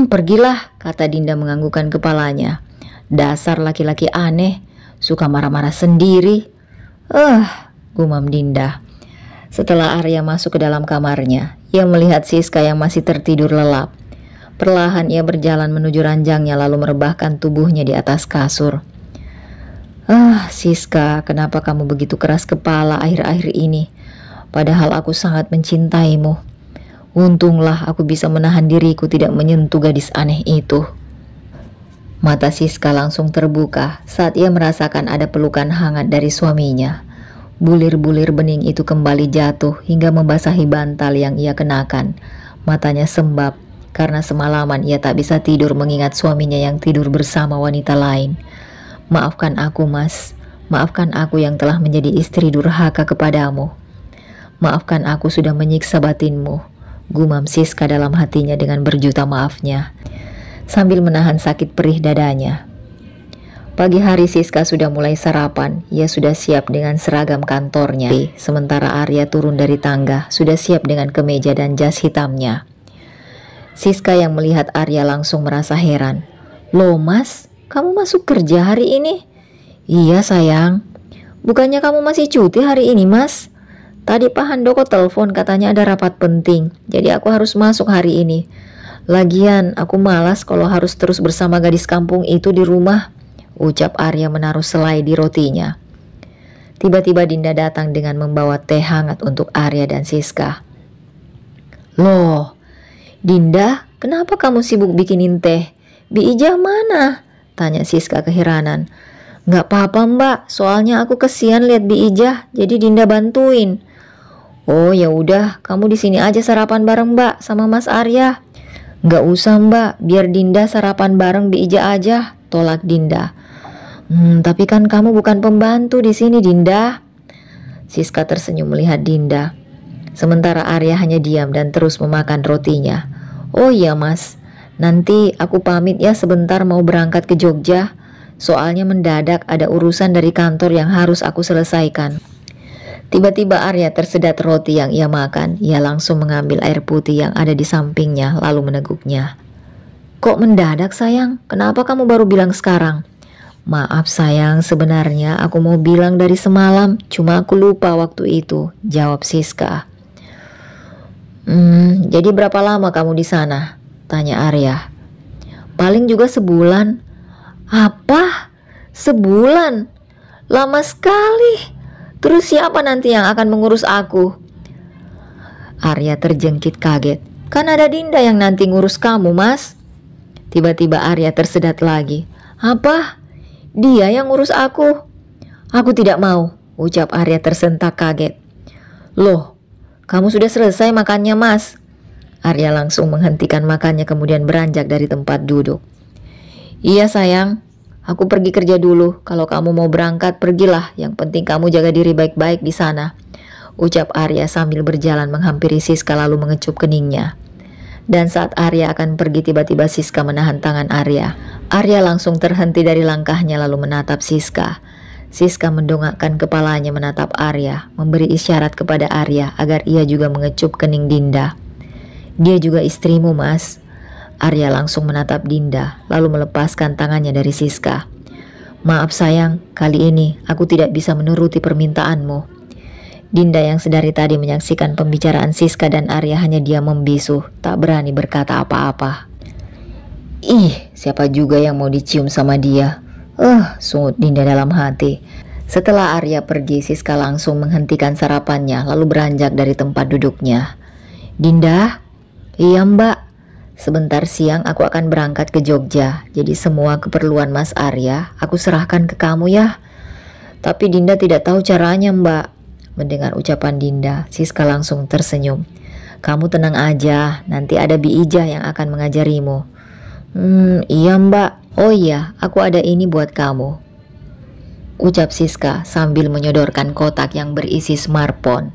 Pergilah, kata Dinda menganggukkan kepalanya. Dasar laki-laki aneh, suka marah-marah sendiri. Gumam Dinda. Setelah Arya masuk ke dalam kamarnya, ia melihat Siska yang masih tertidur lelap. Perlahan ia berjalan menuju ranjangnya lalu merebahkan tubuhnya di atas kasur. Siska, kenapa kamu begitu keras kepala akhir-akhir ini? Padahal aku sangat mencintaimu. Untunglah aku bisa menahan diriku tidak menyentuh gadis aneh itu. Mata Siska langsung terbuka saat ia merasakan ada pelukan hangat dari suaminya. Bulir-bulir bening itu kembali jatuh hingga membasahi bantal yang ia kenakan. Matanya sembab karena semalaman ia tak bisa tidur mengingat suaminya yang tidur bersama wanita lain. Maafkan aku, Mas. Maafkan aku yang telah menjadi istri durhaka kepadamu. Maafkan aku sudah menyiksa batinmu, gumam Siska dalam hatinya dengan berjuta maafnya, sambil menahan sakit perih dadanya. Pagi hari Siska sudah mulai sarapan. Ia sudah siap dengan seragam kantornya. Sementara Arya turun dari tangga, sudah siap dengan kemeja dan jas hitamnya. Siska yang melihat Arya langsung merasa heran. Loh Mas, kamu masuk kerja hari ini? Iya sayang. Bukannya kamu masih cuti hari ini Mas? Tadi Pak Handoko telepon katanya ada rapat penting. Jadi aku harus masuk hari ini. Lagian aku malas kalau harus terus bersama gadis kampung itu di rumah, ucap Arya menaruh selai di rotinya. Tiba-tiba Dinda datang dengan membawa teh hangat untuk Arya dan Siska. Loh, Dinda, kenapa kamu sibuk bikinin teh? Bi Ijah mana? Tanya Siska keheranan. Gak apa-apa Mbak, soalnya aku kesian lihat Bi Ijah, jadi Dinda bantuin. Oh ya udah, kamu di sini aja sarapan bareng Mbak sama Mas Arya. Gak usah Mbak, biar Dinda sarapan bareng Bi Ijah aja, tolak Dinda. Tapi kan kamu bukan pembantu di sini Dinda. Siska tersenyum melihat Dinda. Sementara Arya hanya diam dan terus memakan rotinya. Oh iya Mas, nanti aku pamit ya sebentar mau berangkat ke Jogja. Soalnya mendadak ada urusan dari kantor yang harus aku selesaikan. Tiba-tiba Arya tersedat roti yang ia makan. Ia langsung mengambil air putih yang ada di sampingnya lalu meneguknya. Kok mendadak sayang? Kenapa kamu baru bilang sekarang? Maaf sayang, sebenarnya aku mau bilang dari semalam, cuma aku lupa waktu itu, jawab Siska. Jadi berapa lama kamu di sana? Tanya Arya. Paling juga sebulan. Apa? Sebulan? Lama sekali. Terus siapa nanti yang akan mengurus aku? Arya terjengkit kaget. Kan ada Dinda yang nanti ngurus kamu, Mas. Tiba-tiba Arya tersedat lagi. Apa? Dia yang ngurus aku? Aku tidak mau, ucap Arya tersentak kaget. Loh, kamu sudah selesai makannya Mas? Arya langsung menghentikan makannya kemudian beranjak dari tempat duduk. Iya sayang, aku pergi kerja dulu. Kalau kamu mau berangkat pergilah, yang penting kamu jaga diri baik-baik di sana, ucap Arya sambil berjalan menghampiri Siska lalu mengecup keningnya. Dan saat Arya akan pergi tiba-tiba Siska menahan tangan Arya. Arya langsung terhenti dari langkahnya lalu menatap Siska. Siska mendongakkan kepalanya menatap Arya, memberi isyarat kepada Arya agar ia juga mengecup kening Dinda. Dia juga istrimu Mas. Arya langsung menatap Dinda lalu melepaskan tangannya dari Siska. Maaf sayang, kali ini aku tidak bisa menuruti permintaanmu. Dinda yang sedari tadi menyaksikan pembicaraan Siska dan Arya hanya diam membisu, tak berani berkata apa-apa. Ih, siapa juga yang mau dicium sama dia? Sungut Dinda dalam hati. Setelah Arya pergi, Siska langsung menghentikan sarapannya lalu beranjak dari tempat duduknya. Dinda? Iya Mbak. Sebentar siang aku akan berangkat ke Jogja. Jadi semua keperluan Mas Arya aku serahkan ke kamu ya. Tapi Dinda tidak tahu caranya Mbak. Mendengar ucapan Dinda, Siska langsung tersenyum. Kamu tenang aja, nanti ada Bi Ijah yang akan mengajarimu. Iya Mbak. Oh iya, aku ada ini buat kamu, ucap Siska sambil menyodorkan kotak yang berisi smartphone.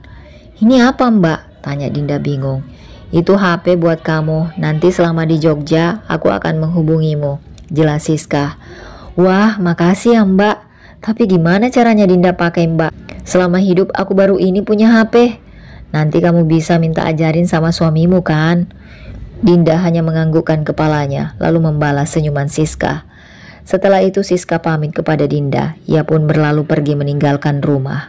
Ini apa Mbak? Tanya Dinda bingung. Itu HP buat kamu, nanti selama di Jogja aku akan menghubungimu, jelas Siska. Wah makasih ya Mbak, Tapi gimana caranya Dinda pakai Mbak? Selama hidup aku baru ini punya HP. Nanti kamu bisa minta ajarin sama suamimu kan? Dinda hanya menganggukkan kepalanya lalu membalas senyuman Siska. Setelah itu Siska pamit kepada Dinda. Ia pun berlalu pergi meninggalkan rumah.